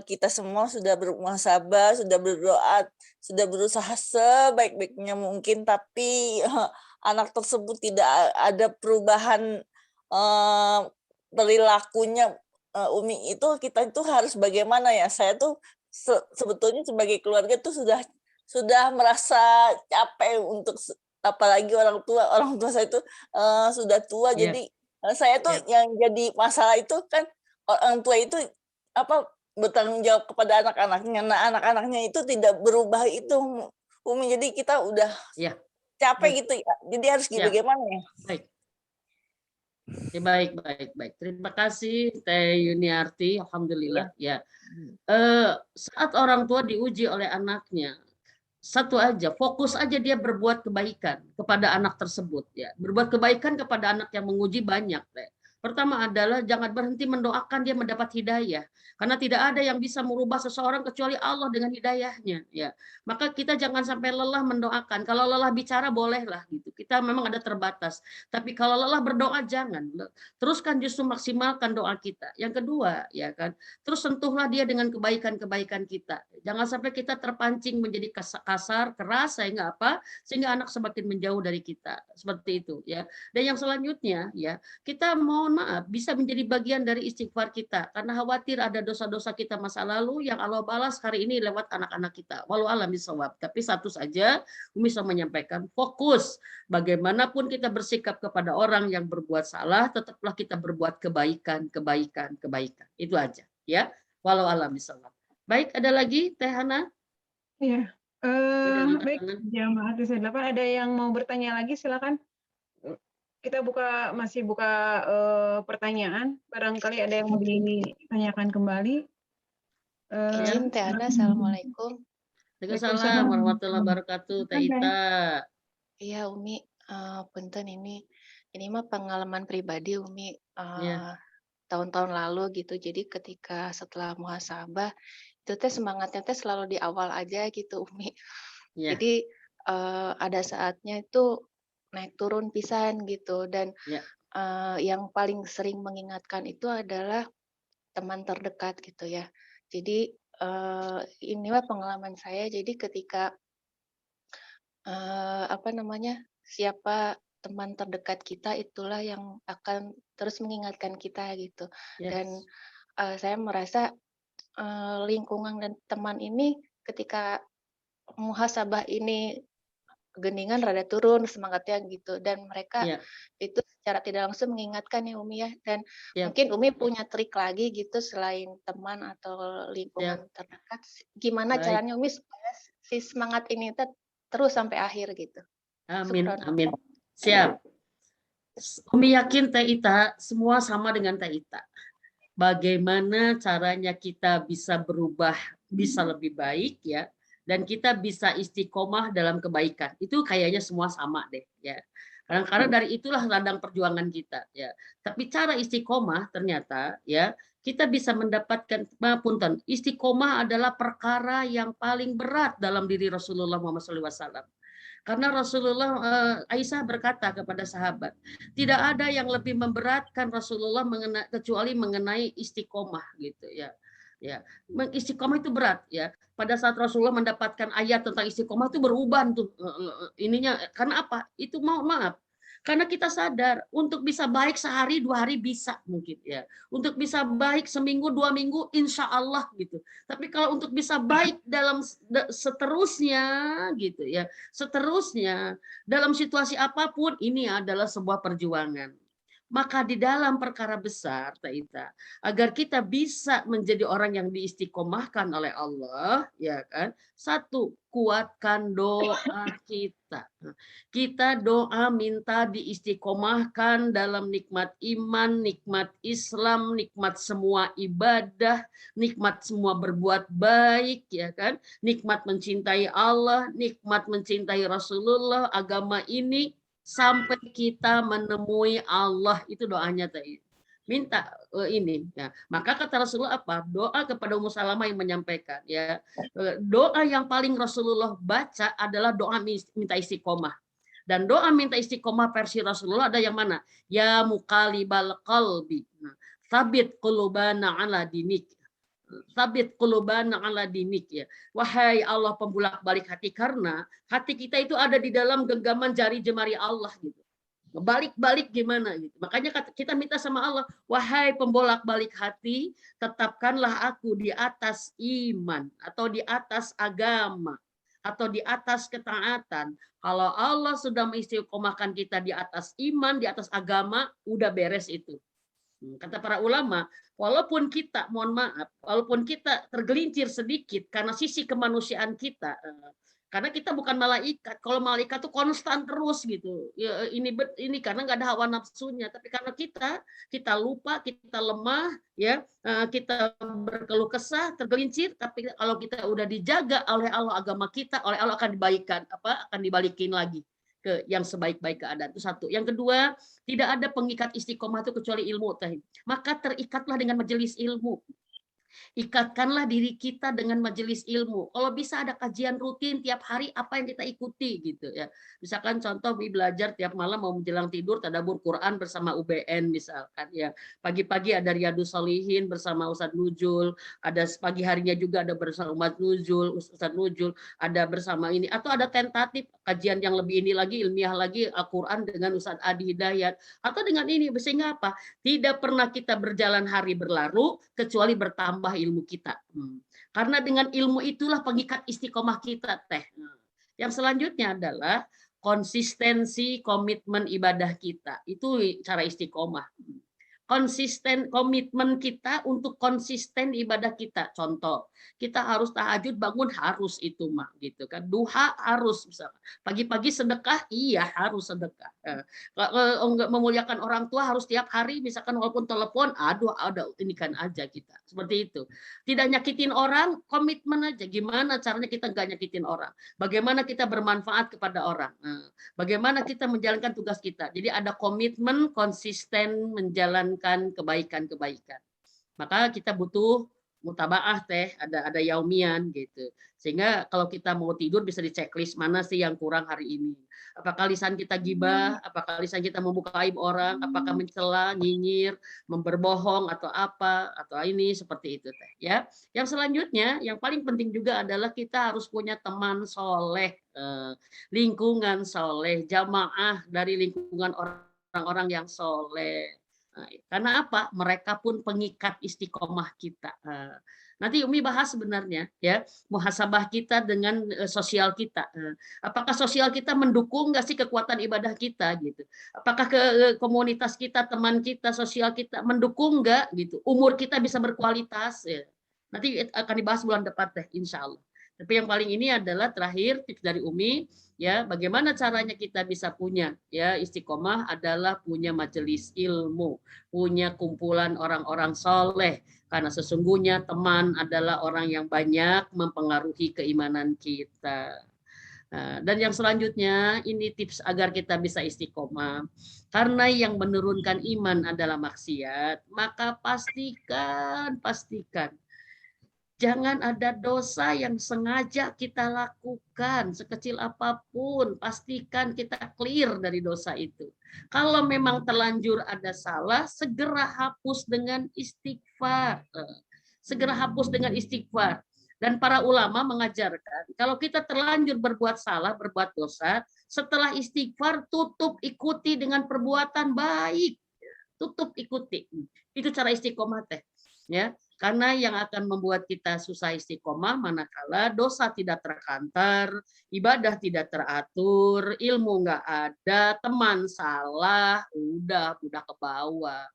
Kita semua sudah bermuhasabah, sudah berdoa, sudah berusaha sebaik-baiknya mungkin, tapi anak tersebut tidak ada perubahan perilakunya. Umi, itu kita itu harus bagaimana ya? Saya tuh sebetulnya sebagai keluarga tuh sudah merasa capek untuk, apalagi orang tua saya itu sudah tua. Yeah. Jadi saya tuh yang jadi masalah itu kan orang tua itu bertanggung jawab kepada anak-anaknya. Nah, anak-anaknya itu tidak berubah itu Umi. Jadi kita udah capek gitu ya. Jadi harus bagaimana ya? Baik. Ya, baik, baik, baik. Terima kasih Teh Yuniarti. Alhamdulillah. Ya. Saat orang tua diuji oleh anaknya, satu aja, fokus aja dia berbuat kebaikan kepada anak tersebut ya. Berbuat kebaikan kepada anak yang menguji banyak. Teh. Pertama adalah jangan berhenti mendoakan dia mendapat hidayah. Karena tidak ada yang bisa merubah seseorang kecuali Allah dengan hidayahnya. Ya, maka kita jangan sampai lelah mendoakan. Kalau lelah bicara bolehlah gitu. Kita memang ada terbatas. Tapi kalau lelah berdoa jangan. Teruskan justru maksimalkan doa kita. Yang kedua, ya kan. Terus sentuhlah dia dengan kebaikan-kebaikan kita. Jangan sampai kita terpancing menjadi kasar, keras, sehingga apa? Sehingga anak semakin menjauh dari kita. Seperti itu, ya. Dan yang selanjutnya, ya, kita mohon maaf bisa menjadi bagian dari istighfar kita karena khawatir ada dosa-dosa kita masa lalu yang Allah balas hari ini lewat anak-anak kita. Walau alam bisawab. Tapi satu saja, Umi bisa menyampaikan fokus. Bagaimanapun kita bersikap kepada orang yang berbuat salah, tetaplah kita berbuat kebaikan, kebaikan, kebaikan. Itu aja, ya. Walau alam bisawab. Baik, ada lagi Teh Hana? Iya. Baik, Tangan. jamaah T8 ada yang mau bertanya lagi silakan. Kita masih buka pertanyaan. Barangkali ada yang mau ditanyakan kembali. Izin Teh Ana, Assalamualaikum. Waalaikumsalam warahmatullahi wabarakatuh, Teh Ita. Iya Umi, punten ini mah pengalaman pribadi Umi Ya. tahun-tahun lalu gitu. Jadi ketika setelah muhasabah itu teh semangatnya teh selalu di awal aja gitu Umi. Ya. Jadi ada saatnya itu naik turun pisan gitu dan Ya. yang paling sering mengingatkan itu adalah teman terdekat gitu ya. Jadi inilah pengalaman saya. Jadi ketika siapa teman terdekat kita itulah yang akan terus mengingatkan kita gitu. Yes. Dan saya merasa lingkungan dan teman ini ketika muhasabah ini geningan rada turun semangatnya gitu dan mereka itu secara tidak langsung mengingatkan ya Umi ya dan mungkin Umi punya trik lagi gitu selain teman atau lingkungan terdekat gimana caranya Umi supaya si semangat ini terus sampai akhir gitu. Amin, amin. Siap. Umi yakin Teh Ita semua sama dengan Teh Ita. Bagaimana caranya kita bisa berubah, bisa lebih baik ya, dan kita bisa istiqomah dalam kebaikan. Itu kayaknya semua sama deh ya. Karena dari itulah ladang perjuangan kita ya. Tapi cara istiqomah ternyata ya kita bisa mendapatkan punten. Istiqomah adalah perkara yang paling berat dalam diri Rasulullah Muhammad SAW. Karena Rasulullah Aisyah berkata kepada sahabat, tidak ada yang lebih memberatkan Rasulullah kecuali mengenai istiqomah gitu ya. Ya, istiqomah itu berat ya. Pada saat Rasulullah mendapatkan ayat tentang istiqomah itu berubah tuh ininya. Karena apa? Itu maaf. Karena kita sadar untuk bisa baik sehari 2 hari bisa mungkin ya. Untuk bisa baik seminggu 2 minggu insya Allah gitu. Tapi kalau untuk bisa baik dalam seterusnya gitu ya. Seterusnya dalam situasi apapun ini adalah sebuah perjuangan. Maka di dalam perkara besar, Taita, agar kita bisa menjadi orang yang diistiqomahkan oleh Allah, ya kan? Satu, kuatkan doa kita. Kita doa minta diistiqomahkan dalam nikmat iman, nikmat Islam, nikmat semua ibadah, nikmat semua berbuat baik, ya kan? Nikmat mencintai Allah, nikmat mencintai Rasulullah, agama ini sampai kita menemui Allah. Itu doanya tadi. Minta ini ya. Maka kata Rasulullah apa? Doa kepada Ummu Salamah yang menyampaikan ya. Doa yang paling Rasulullah baca adalah doa minta istiqomah. Dan doa minta istiqomah versi Rasulullah ada yang mana? Ya muqallibal qalbi. Sabit qulubana ala dinik. Sabit qulubana ala dinik ya. Wahai Allah pembolak-balik hati, karena hati kita itu ada di dalam genggaman jari jemari Allah gitu. Balik-balik gimana gitu. Makanya kita minta sama Allah, wahai pembolak-balik hati, tetapkanlah aku di atas iman atau di atas agama atau di atas ketaatan. Kalau Allah sudah mengistiqomahkan kita di atas iman, di atas agama, udah beres itu. Kata para ulama, walaupun kita, mohon maaf, walaupun kita tergelincir sedikit karena sisi kemanusiaan kita, Karena kita bukan malaikat. Kalau malaikat tuh konstan terus gitu. Ya, ini karena nggak ada hawa nafsunya. Tapi karena kita lupa, kita lemah, ya kita berkeluh kesah, tergelincir. Tapi kalau kita udah dijaga oleh Allah agama kita, oleh Allah akan dibalikin lagi ke yang sebaik-baik keadaan. Itu satu. Yang kedua, tidak ada pengikat istiqomah itu kecuali ilmu. Maka terikatlah dengan majelis ilmu. Ikatkanlah diri kita dengan majelis ilmu. Kalau bisa ada kajian rutin tiap hari apa yang kita ikuti gitu ya. Misalkan contoh belajar tiap malam mau menjelang tidur tadabbur Quran bersama UBN misalkan ya. Pagi-pagi ada Riyadus Shalihin bersama Ustadz Nujul, ada pagi harinya juga ada bersama Ustadz Nujul, ada bersama ini atau ada tentatif kajian yang lebih ini lagi ilmiah lagi Al-Quran dengan Ustadz Adi Hidayat atau dengan ini sehingga apa? Tidak pernah kita berjalan hari berlalu kecuali bertambah ilmu kita. Karena dengan ilmu itulah pengikat istiqomah kita teh. Yang selanjutnya adalah konsistensi komitmen ibadah kita. Itu cara istiqomah. Konsisten komitmen kita untuk konsisten ibadah kita. Contoh, kita harus tahajud bangun harus itu mah gitu kan. Duha harus misalkan. Pagi-pagi sedekah iya harus sedekah. Memuliakan orang tua harus tiap hari misalkan walaupun telepon aduh ada ini kan aja kita. Seperti itu. Tidak nyakitin orang, komitmen aja gimana caranya kita nggak nyakitin orang. Bagaimana kita bermanfaat kepada orang. Bagaimana kita menjalankan tugas kita. Jadi ada komitmen konsisten menjalankan kebaikan-kebaikan. Maka kita butuh mutabaah teh, ada yaumian gitu. Sehingga kalau kita mau tidur bisa di checklist mana sih yang kurang hari ini. Apakah lisan kita gibah, apakah lisan kita membuka aib orang, apakah mencela, nyinyir, memberbohong atau apa atau ini seperti itu teh ya. Yang selanjutnya yang paling penting juga adalah kita harus punya teman soleh, lingkungan soleh, jamaah dari lingkungan orang-orang yang soleh. Karena apa? Mereka pun pengikat istiqomah kita. Nanti Umi bahas sebenarnya ya muhasabah kita dengan sosial kita. Apakah sosial kita mendukung nggak sih kekuatan ibadah kita gitu? Apakah ke komunitas kita, teman kita, sosial kita mendukung nggak gitu? Umur kita bisa berkualitas ya. Nanti akan dibahas bulan depan teh, insya Allah. Tapi yang paling ini adalah terakhir tips dari Umi ya bagaimana caranya kita bisa punya ya istiqomah adalah punya majelis ilmu, punya kumpulan orang-orang soleh karena sesungguhnya teman adalah orang yang banyak mempengaruhi keimanan kita. Dan yang selanjutnya ini tips agar kita bisa istiqomah karena yang menurunkan iman adalah maksiat maka pastikan jangan ada dosa yang sengaja kita lakukan sekecil apapun. Pastikan kita clear dari dosa itu. Kalau memang terlanjur ada salah, segera hapus dengan istighfar. Segera hapus dengan istighfar. Dan para ulama mengajarkan, kalau kita terlanjur berbuat salah, berbuat dosa, setelah istighfar tutup ikuti dengan perbuatan baik. Tutup ikuti. Itu cara istiqomah teh. Ya. Karena yang akan membuat kita susah istiqomah manakala dosa tidak terkantar, ibadah tidak teratur, ilmu nggak ada, teman salah, udah ke bawah.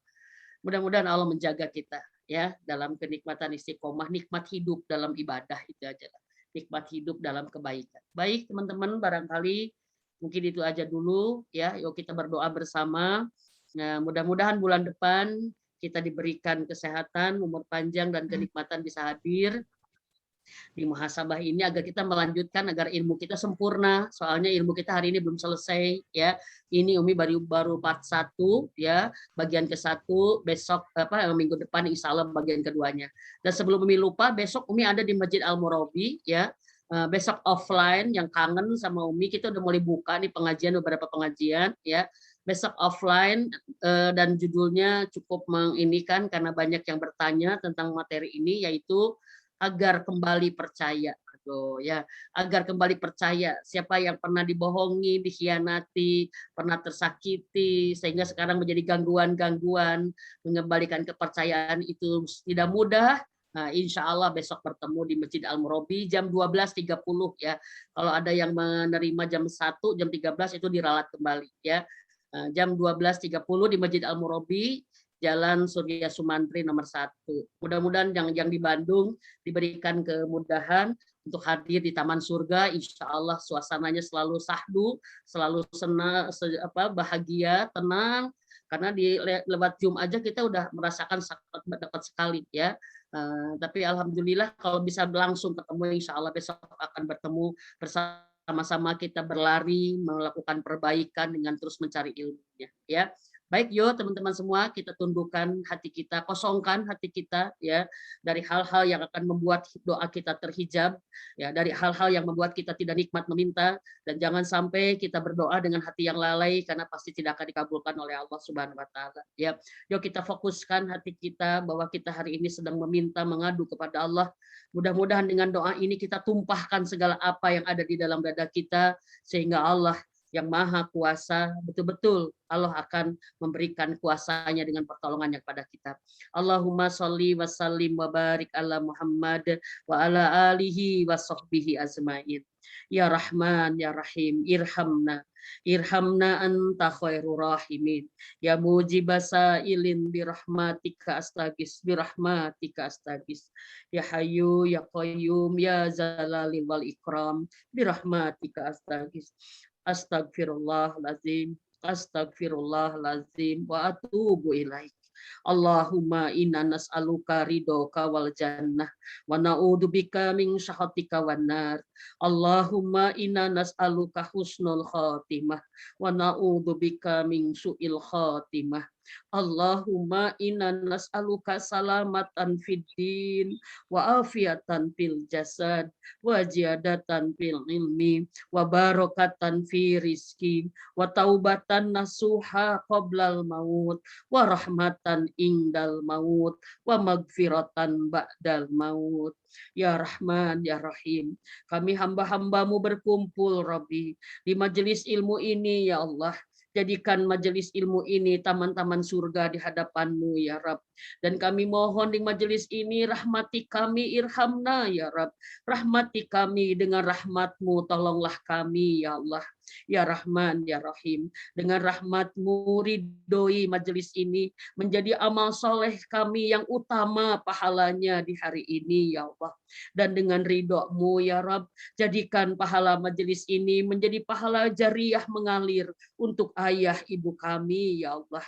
Mudah-mudahan Allah menjaga kita ya dalam kenikmatan istiqomah, nikmat hidup dalam ibadah itu aja lah. Nikmat hidup dalam kebaikan. Baik teman-teman, barangkali mungkin itu aja dulu ya. Yuk kita berdoa bersama. Nah, mudah-mudahan bulan depan kita diberikan kesehatan, umur panjang dan kenikmatan bisa hadir di muhasabah ini agar kita melanjutkan agar ilmu kita sempurna. Soalnya ilmu kita hari ini belum selesai ya. Ini Umi baru part 1 ya, bagian ke-1 besok minggu depan insya Allah bagian keduanya. Dan sebelum Umi lupa besok Umi ada di Masjid Al-Murabi ya. Besok offline yang kangen sama Umi kita udah mulai buka nih beberapa pengajian ya. Besok offline dan judulnya cukup menginikan karena banyak yang bertanya tentang materi ini yaitu agar kembali percaya. Ya, agar kembali percaya. Siapa yang pernah dibohongi, dikhianati, pernah tersakiti sehingga sekarang menjadi gangguan-gangguan, mengembalikan kepercayaan itu tidak mudah. Nah, insya Allah besok bertemu di Masjid Al-Murabi jam 12.30 ya. Kalau ada yang menerima jam 1, jam 13 itu diralat kembali ya. Jam 12.30 di Masjid Al-Murabi, Jalan Surya Sumantri nomor 1. Mudah-mudahan yang di Bandung diberikan kemudahan untuk hadir di taman surga. Insya Allah suasananya selalu sahdu, selalu senang, bahagia, tenang. Karena lewat Zoom aja kita udah merasakan sangat dekat sekali ya. Tapi alhamdulillah kalau bisa langsung ketemu, insya Allah besok akan bertemu bersama-sama, kita berlari melakukan perbaikan dengan terus mencari ilmunya ya. Baik, yo teman-teman semua, kita tundukkan hati kita, kosongkan hati kita ya dari hal-hal yang akan membuat doa kita terhijab, ya dari hal-hal yang membuat kita tidak nikmat meminta, dan jangan sampai kita berdoa dengan hati yang lalai karena pasti tidak akan dikabulkan oleh Allah Subhanahu wa taala. Ya, yuk kita fokuskan hati kita bahwa kita hari ini sedang meminta, mengadu kepada Allah. Mudah-mudahan dengan doa ini kita tumpahkan segala apa yang ada di dalam dada kita, sehingga Allah yang maha kuasa, betul-betul Allah akan memberikan kuasanya dengan pertolongannya kepada kita. Allahumma sholli wa sallim wa barik ala Muhammad wa ala alihi wa sahbihi azmain. Ya Rahman, Ya Rahim, irhamna. Irhamna anta khairur rahimin. Ya mujibasa ilin birahmatika astagis, birahmatika astagis. Ya Hayyu, Ya Qayyum, Ya Zalalil wal Ikram, birahmatika astagis. Astagfirullahalazim, astagfirullahalazim, wa atubu ilaik. Allahumma inna nas'aluka ridhoka wal jannah wa na'udzubika min syakhatika wan nar. Allahumma inna nas'aluka husnul khatimah wa na'udzubika min su'il khatimah. Allahumma inna nas'aluka salamatan fid din wa afiatan fil jasad wa ziyadatan fil ilmi wa barakatan fi rizki wa taubatan nasuha qoblal maut wa rahmatan indal maut wa magfiratan ba'dal maut. Ya Rahman, Ya Rahim, kami hamba-hambamu berkumpul Rabbi di majelis ilmu ini ya Allah. Jadikan majelis ilmu ini taman-taman surga di hadapan-Mu ya Rabb. Dan kami mohon di majelis ini rahmati kami, irhamna ya Rabb. Rahmati kami dengan rahmat-Mu, tolonglah kami ya Allah. Ya Rahman, Ya Rahim, dengan rahmat-Mu ridhoi majelis ini menjadi amal soleh kami yang utama pahalanya di hari ini ya Allah. Dan dengan ridho-Mu ya Rabb, jadikan pahala majelis ini menjadi pahala jariah mengalir untuk ayah ibu kami ya Allah.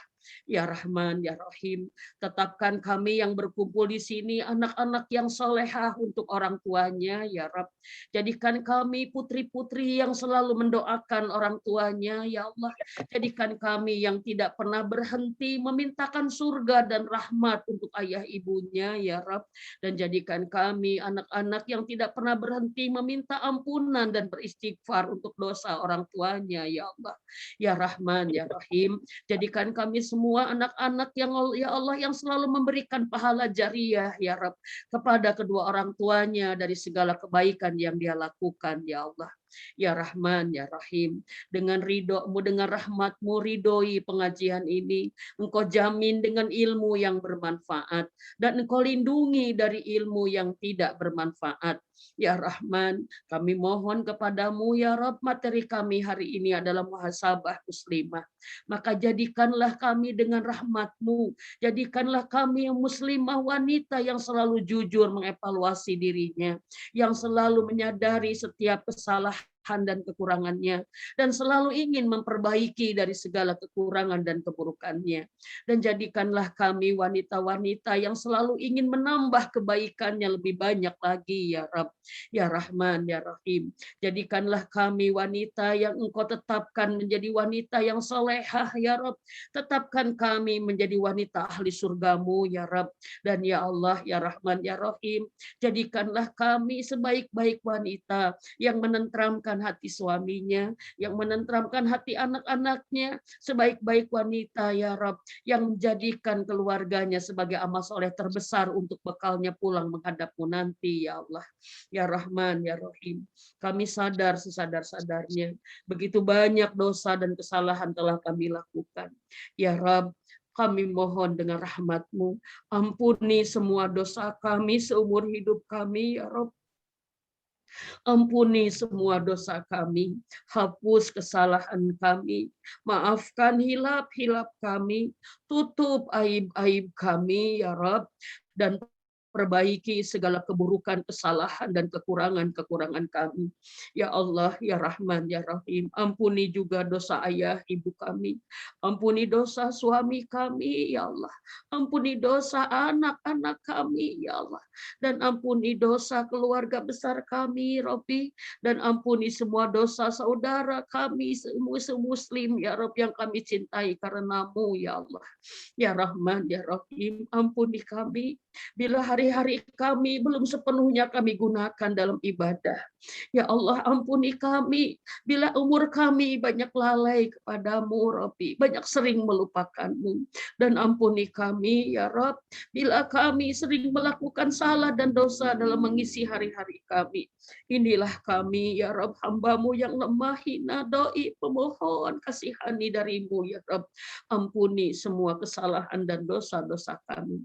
Ya Rahman, Ya Rahim, tetapkan kami yang berkumpul di sini anak-anak yang solehah untuk orang tuanya ya Rabb. Jadikan kami putri-putri yang selalu mendoakan orang tuanya ya Allah. Jadikan kami yang tidak pernah berhenti memintakan surga dan rahmat untuk ayah ibunya ya Rabb. Dan jadikan kami anak-anak yang tidak pernah berhenti meminta ampunan dan beristighfar untuk dosa orang tuanya ya Allah. Ya Rahman, Ya Rahim, jadikan kami semua anak-anak yang ya Allah yang selalu memberikan pahala jariah ya Rabb kepada kedua orang tuanya dari segala kebaikan yang dia lakukan ya Allah. Ya Rahman, Ya Rahim, dengan ridho-Mu, dengan rahmat-Mu, ridhoi pengajian ini. Engkau jamin dengan ilmu yang bermanfaat dan Engkau lindungi dari ilmu yang tidak bermanfaat. Ya Rahman, kami mohon kepadamu ya Rabb, materi kami hari ini adalah muhasabah muslimah. Maka jadikanlah kami dengan rahmat-Mu, jadikanlah kami yang muslimah wanita yang selalu jujur mengevaluasi dirinya, yang selalu menyadari setiap kesalahan dan kekurangannya, dan selalu ingin memperbaiki dari segala kekurangan dan keburukannya. Dan jadikanlah kami wanita-wanita yang selalu ingin menambah kebaikannya lebih banyak lagi ya Rabb. Ya Rahman, Ya Rahim, jadikanlah kami wanita yang Engkau tetapkan menjadi wanita yang solehah ya Rabb. Tetapkan kami menjadi wanita ahli surga-Mu ya Rabb. Dan ya Allah, Ya Rahman, Ya Rahim, jadikanlah kami sebaik-baik wanita yang menenteramkan hati suaminya, yang menenteramkan hati anak-anaknya, sebaik-baik wanita ya Rabb, yang menjadikan keluarganya sebagai amal soleh terbesar untuk bekalnya pulang menghadap-Mu nanti ya Allah. Ya Rahman, Ya Rahim, kami sadar sesadar-sadarnya begitu banyak dosa dan kesalahan telah kami lakukan. Ya Rabb, kami mohon dengan rahmat-Mu, ampuni semua dosa kami seumur hidup kami ya Rabb. Ampuni semua dosa kami, hapus kesalahan kami, maafkan hilap-hilap kami, tutup aib-aib kami ya Rabb, dan perbaiki segala keburukan, kesalahan, dan kekurangan-kekurangan kami. Ya Allah, ya Rahman, ya Rahim, ampuni juga dosa ayah ibu kami, ampuni dosa suami kami, ya Allah, ampuni dosa anak-anak kami, ya Allah, dan ampuni dosa keluarga besar kami, Robbi, dan ampuni semua dosa saudara kami, semua muslim, ya Rob, yang kami cintai karenamu, ya Allah. Ya Rahman, ya Rahim, ampuni kami bila hari-hari kami belum sepenuhnya kami gunakan dalam ibadah. Ya Allah, ampuni kami bila umur kami banyak lalai kepadamu, Rabbi, banyak sering melupakanmu. Dan ampuni kami, ya Rabb, bila kami sering melakukan salah dan dosa dalam mengisi hari-hari kami. Inilah kami, ya Rabb, hamba-Mu yang lemah, hina, doi, pemohon kasihani darimu, ya Rabb. Ampuni semua kesalahan dan dosa-dosa kami.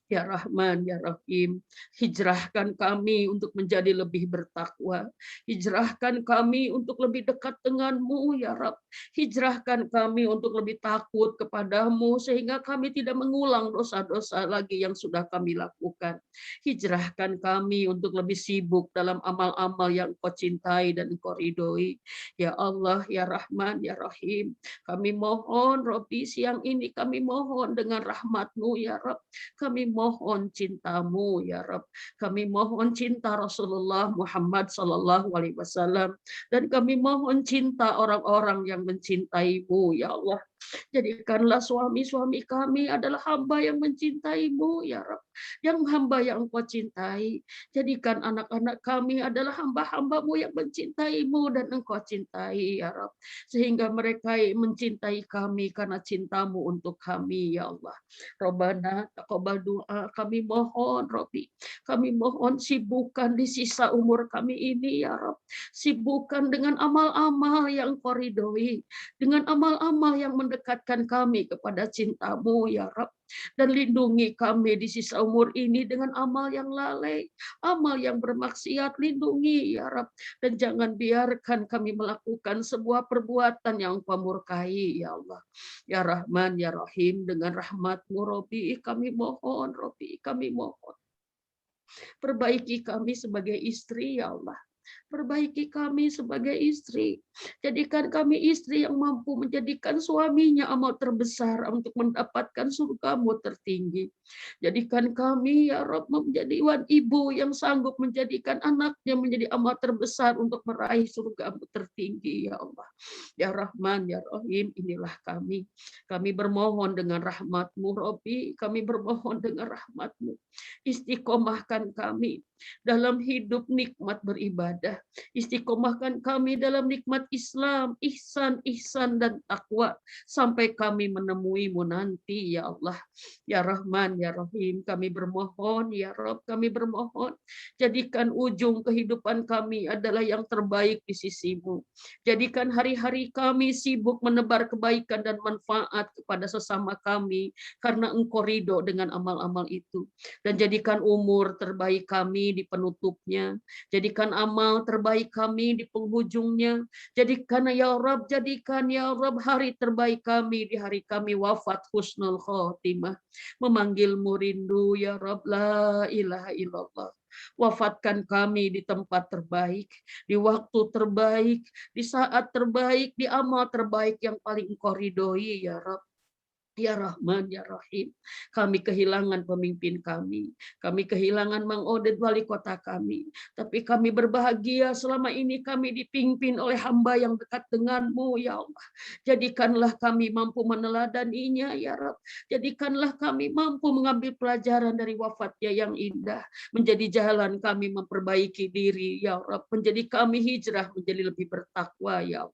Ya Rahman, ya Rahim, hijrahkan kami untuk menjadi lebih bertakwa. Hijrahkan kami untuk lebih dekat denganmu, ya Rabb. Hijrahkan kami untuk lebih takut kepadamu, sehingga kami tidak mengulang dosa-dosa lagi yang sudah kami lakukan. Hijrahkan kami untuk lebih sibuk dalam amal-amal yang Engkau cintai dan Engkau ridhoi. Ya Allah, ya Rahman, ya Rahim, kami mohon, Robbi, siang ini kami mohon dengan rahmat-Mu, ya Rabb. Kami mohon cinta-Mu, ya Rabb. Kami mohon cinta Rasulullah Muhammad SAW, dan kami mohon cinta orang-orang yang mencintai-Mu, ya Allah. Jadikanlah suami-suami kami adalah hamba yang mencintai-Mu, ya Rabb. Yang hamba yang Engkau cintai. Jadikan anak-anak kami adalah hamba-hamba-Mu yang mencintai-Mu dan Engkau cintai, ya Rabb. Sehingga mereka mencintai kami karena cinta-Mu untuk kami, ya Allah. Robbana taqabbal doa, kami mohon, Robbi. Kami mohon sibukkan di sisa umur kami ini, ya Rabb. Sibukkan dengan amal-amal yang Engkau ridhoi, dengan amal-amal yang mendekatkan kami kepada cinta-Mu, ya Rabb. Dan lindungi kami di sisa umur ini dengan amal yang lalai, amal yang bermaksiat, lindungi, ya Rabb. Dan jangan biarkan kami melakukan sebuah perbuatan yang Engkau murkai, ya Allah. Ya Rahman, ya Rahim, dengan rahmat-Mu, Robbi, kami mohon, Robbi, kami mohon. Perbaiki kami sebagai istri, ya Allah. Perbaiki kami sebagai istri. Jadikan kami istri yang mampu menjadikan suaminya amal terbesar untuk mendapatkan surga-Mu tertinggi. Jadikan kami, ya Rabb, menjadi ibu yang sanggup menjadikan anaknya menjadi amal terbesar untuk meraih surga-Mu tertinggi, ya Allah. Ya Rahman, ya Rahim, inilah kami. Kami bermohon dengan rahmat-Mu, Robbi. Kami bermohon dengan rahmat-Mu. Istiqomahkan kami dalam hidup nikmat beribadah. Istiqomahkan kami dalam nikmat Islam, ihsan, dan takwa sampai kami menemui-Mu nanti, ya Allah. Ya Rahman, ya Rahim, kami bermohon, ya Rabb, kami bermohon, jadikan ujung kehidupan kami adalah yang terbaik di sisi-Mu. Jadikan hari-hari kami sibuk menebar kebaikan dan manfaat kepada sesama kami karena Engkau ridho dengan amal-amal itu. Dan jadikan umur terbaik kami di penutupnya, jadikan amal terbaik kami di penghujungnya, jadikan, ya Rabb, jadikan, ya Rabb, hari terbaik kami di hari kami wafat husnul khotimah, memanggil-Mu rindu, ya Rabb, la ilaha illallah. Wafatkan kami di tempat terbaik, di waktu terbaik, di saat terbaik, di amal terbaik yang paling Engkau ridhoi, ya Rabb. Ya Rahman, ya Rahim, kami kehilangan pemimpin kami kehilangan Mang Oded, wali kota kami, tapi kami berbahagia selama ini kami dipimpin oleh hamba yang dekat dengan-Mu, ya Allah. Jadikanlah kami mampu meneladaninya, ya Rabb. Jadikanlah kami mampu mengambil pelajaran dari wafatnya yang indah, menjadi jalan kami memperbaiki diri, ya Rabb, menjadi kami hijrah menjadi lebih bertakwa, ya Allah.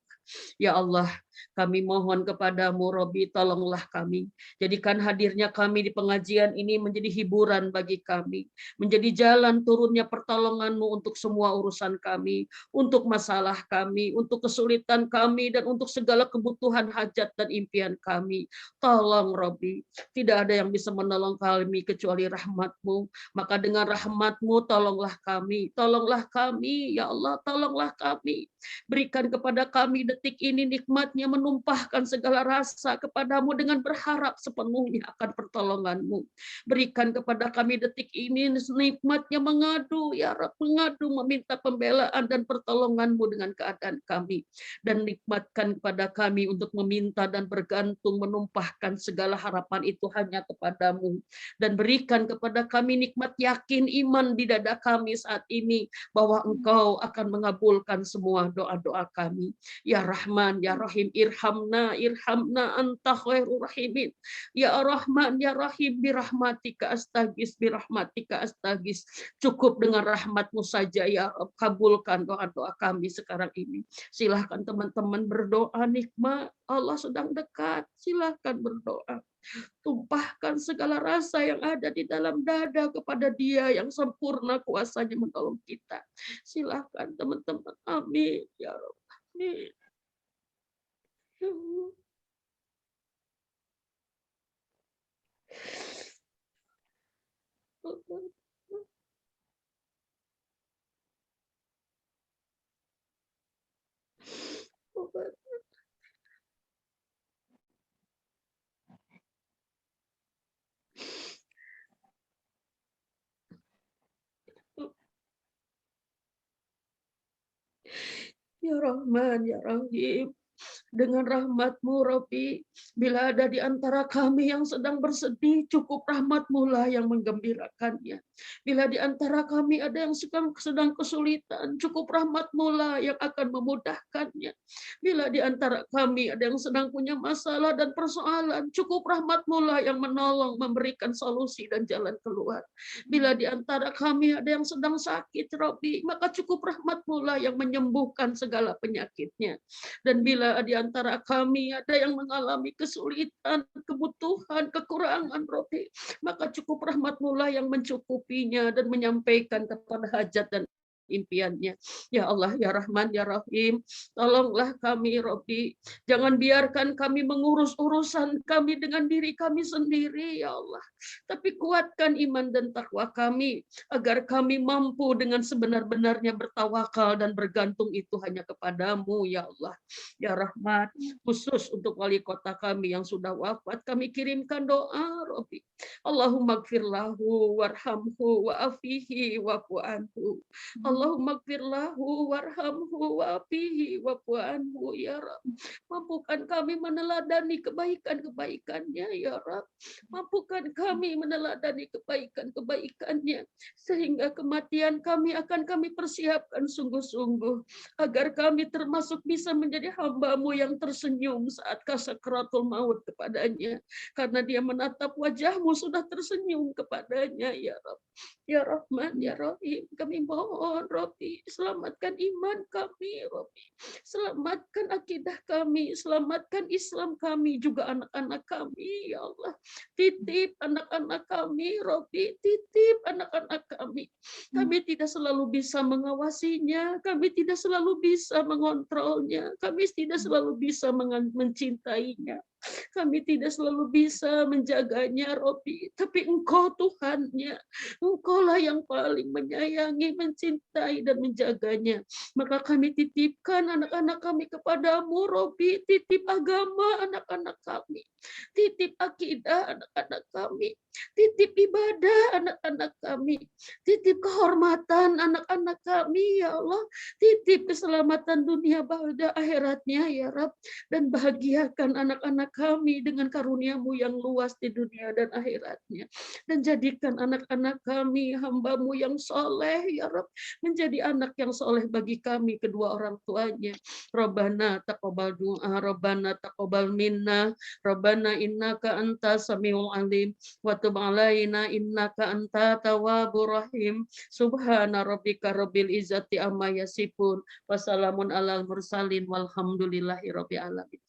Ya Allah, kami mohon kepadamu, Robbi, tolonglah kami. Jadikan hadirnya kami di pengajian ini menjadi hiburan bagi kami, menjadi jalan turunnya pertolongan-Mu untuk semua urusan kami, untuk masalah kami, untuk kesulitan kami, dan untuk segala kebutuhan hajat dan impian kami. Tolong, Robbi, tidak ada yang bisa menolong kami kecuali rahmat-Mu. Maka dengan rahmat-Mu tolonglah kami, ya Allah, tolonglah kami. Berikan kepada kami detik ini nikmatnya hatinya menumpahkan segala rasa kepadamu dengan berharap sepenuhnya akan pertolonganmu. Berikan kepada kami detik ini nikmatnya mengadu, ya Rabb, mengadu meminta pembelaan dan pertolonganmu dengan keadaan kami. Dan nikmatkan kepada kami untuk meminta dan bergantung, menumpahkan segala harapan itu hanya kepadamu. Dan berikan kepada kami nikmat yakin iman di dada kami saat ini bahwa Engkau akan mengabulkan semua doa-doa kami. Ya Rahman, Ya Rahim, irhamna, irhamna, anta khairur rahimin. Ya Rahman, Ya Rahim, birahmatika astagis, birahmatika astagis. Cukup dengan rahmatmu saja, ya Rabb, kabulkan doa-doa kami sekarang ini. Silahkan teman-teman berdoa, nikmat Allah sedang dekat. Silahkan berdoa. Tumpahkan segala rasa yang ada di dalam dada kepada Dia yang sempurna kuasanya menolong kita. Silahkan teman-teman. Amin. Ya Rabb. Amin. Ya Rahman, Ya Rahim, dengan rahmat-Mu, Rabbi, bila ada di antara kami yang sedang bersedih, cukup rahmat-Mu lah yang menggembirakannya. Bila di antara kami ada yang sedang kesulitan, cukup rahmat-Mu lah yang akan memudahkannya. Bila di antara kami ada yang sedang punya masalah dan persoalan, cukup rahmat-Mu lah yang menolong, memberikan solusi dan jalan keluar. Bila di antara kami ada yang sedang sakit, Rabbi, maka cukup rahmat-Mu lah yang menyembuhkan segala penyakitnya. Dan bila di antara kami ada yang mengalami kesulitan, kebutuhan, kekurangan, Rabbi, maka cukup rahmat-Mu lah yang mencukupinya dan menyampaikan kepada hajat dan impiannya. Ya Allah, Ya Rahman, Ya Rahim, tolonglah kami, Rabbi. Jangan biarkan kami mengurus urusan kami dengan diri kami sendiri, ya Allah. Tapi kuatkan iman dan takwa kami, agar kami mampu dengan sebenar-benarnya bertawakal dan bergantung itu hanya kepadamu, ya Allah. Ya Rahman, khusus untuk wali kota kami yang sudah wafat, kami kirimkan doa, Rabbi. Allahumma gfirlahu warhamhu wa'afihi wa'fu anhu. Allahumma gfirlahu warhamhu wa'afihi wa'fu anhu, ya Rabb. Mampukan kami meneladani kebaikan-kebaikannya, ya Rabb. Mampukan kami meneladani kebaikan-kebaikannya, sehingga kematian kami akan kami persiapkan sungguh-sungguh, agar kami termasuk bisa menjadi hamba-Mu yang tersenyum saat sakratul maut kepadanya, karena Dia menatap wajah-Mu sudah tersenyum kepadanya, ya Rabb. Ya Rahman, Ya Rahim, kami mohon, Rabbi, selamatkan iman kami, Rabbi. Selamatkan akidah kami, selamatkan Islam kami, juga anak-anak kami, ya Allah. Titip anak-anak kami, Rabbi, titip anak-anak kami. Kami tidak selalu bisa mengawasinya, kami tidak selalu bisa mengontrolnya, kami tidak selalu bisa mencintainya. Kami tidak selalu bisa menjaganya, Rabbi, tapi Engkau Tuhannya. Engkaulah yang paling menyayangi, mencintai, dan menjaganya. Maka kami titipkan anak-anak kami kepadamu, Rabbi. Titip agama anak-anak kami. Titip akidah anak-anak kami. Titip ibadah anak-anak kami. Titip kehormatan anak-anak kami, ya Allah. Titip keselamatan dunia ba'da akhiratnya, ya Rabb. Dan bahagiakan anak-anak kami dengan karunia-Mu yang luas di dunia dan akhiratnya. Dan jadikan anak-anak kami hamba-Mu yang soleh, ya Rabb. Menjadi anak yang soleh bagi kami, kedua orang tuanya. Rabbana taqabbal du'a, Rabbana taqabbal minna, Rabbana innaka anta samiul alim, wa tub alaina innaka anta tawwabur rahim. Subhana rabbika rabbil izzati amma yasifun, wassalamun alal mursalin, walhamdulillahi rabbil alamin.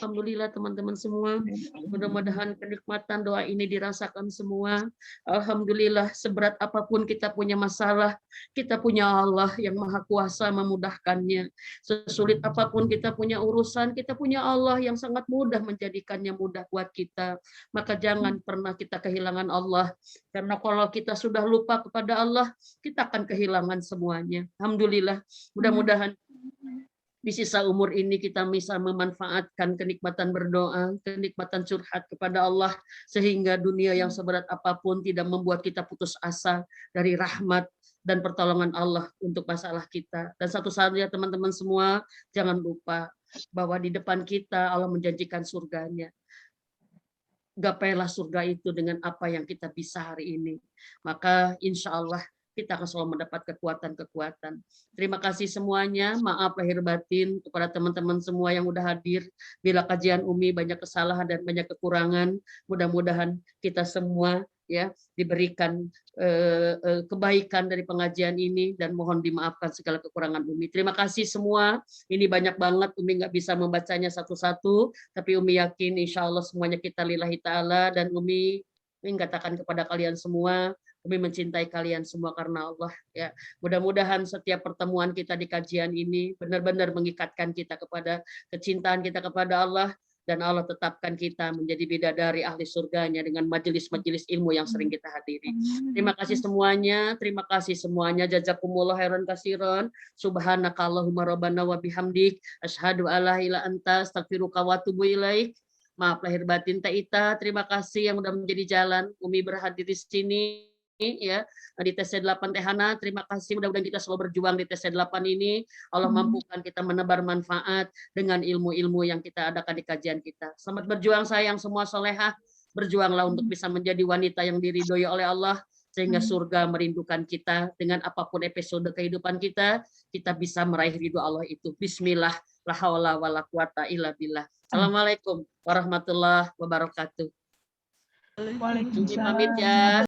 Alhamdulillah teman-teman semua, mudah-mudahan kenikmatan doa ini dirasakan semua. Alhamdulillah, seberat apapun kita punya masalah, kita punya Allah yang Maha Kuasa memudahkannya. Sesulit apapun kita punya urusan, kita punya Allah yang sangat mudah menjadikannya mudah buat kita. Maka jangan pernah kita kehilangan Allah, karena kalau kita sudah lupa kepada Allah, kita akan kehilangan semuanya. Alhamdulillah, mudah-mudahan di sisa umur ini kita bisa memanfaatkan kenikmatan berdoa, kenikmatan curhat kepada Allah, sehingga dunia yang seberat apapun tidak membuat kita putus asa dari rahmat dan pertolongan Allah untuk masalah kita. Dan satu saatnya teman-teman semua, jangan lupa bahwa di depan kita Allah menjanjikan surganya. Gapailah surga itu dengan apa yang kita bisa hari ini. Maka insya Allah kita akan selalu mendapat kekuatan-kekuatan. Terima kasih semuanya. Maaf lahir batin kepada teman-teman semua yang udah hadir. Bila kajian Umi banyak kesalahan dan banyak kekurangan, mudah-mudahan kita semua ya diberikan kebaikan dari pengajian ini dan mohon dimaafkan segala kekurangan Umi. Terima kasih semua. Ini banyak banget, Umi nggak bisa membacanya satu-satu, tapi Umi yakin insya Allah semuanya kita lillahi ta'ala, dan Umi mengatakan kepada kalian semua, Umi mencintai kalian semua karena Allah ya. Mudah-mudahan setiap pertemuan kita di kajian ini benar-benar mengikatkan kita kepada kecintaan kita kepada Allah, dan Allah tetapkan kita menjadi bidadari ahli surganya dengan majelis-majelis ilmu yang sering kita hadiri. Terima kasih semuanya, terima kasih semuanya. Jazakumullah khairan katsiran. Subhanakallahumma rabbana wa bihamdik asyhadu alla ilaha illa anta astaghfiruka wa atubu ilaik. Maaf lahir batin Teh Ita, terima kasih yang udah menjadi jalan Umi berhadir di sini ya di TC8 Teh Hana, terima kasih, mudah-mudahan kita selalu berjuang di TC8 ini. Allah mampukan kita menebar manfaat dengan ilmu-ilmu yang kita adakan di kajian kita. Selamat berjuang sayang semua solehah, berjuanglah untuk bisa menjadi wanita yang diridhoi oleh Allah, sehingga surga merindukan kita. Dengan apapun episode kehidupan kita bisa meraih ridho Allah itu. Bismillah, la haula wala quwata illa billah. Assalamualaikum warahmatullahi wabarakatuh. Waalaikumsalam. Pamit ya.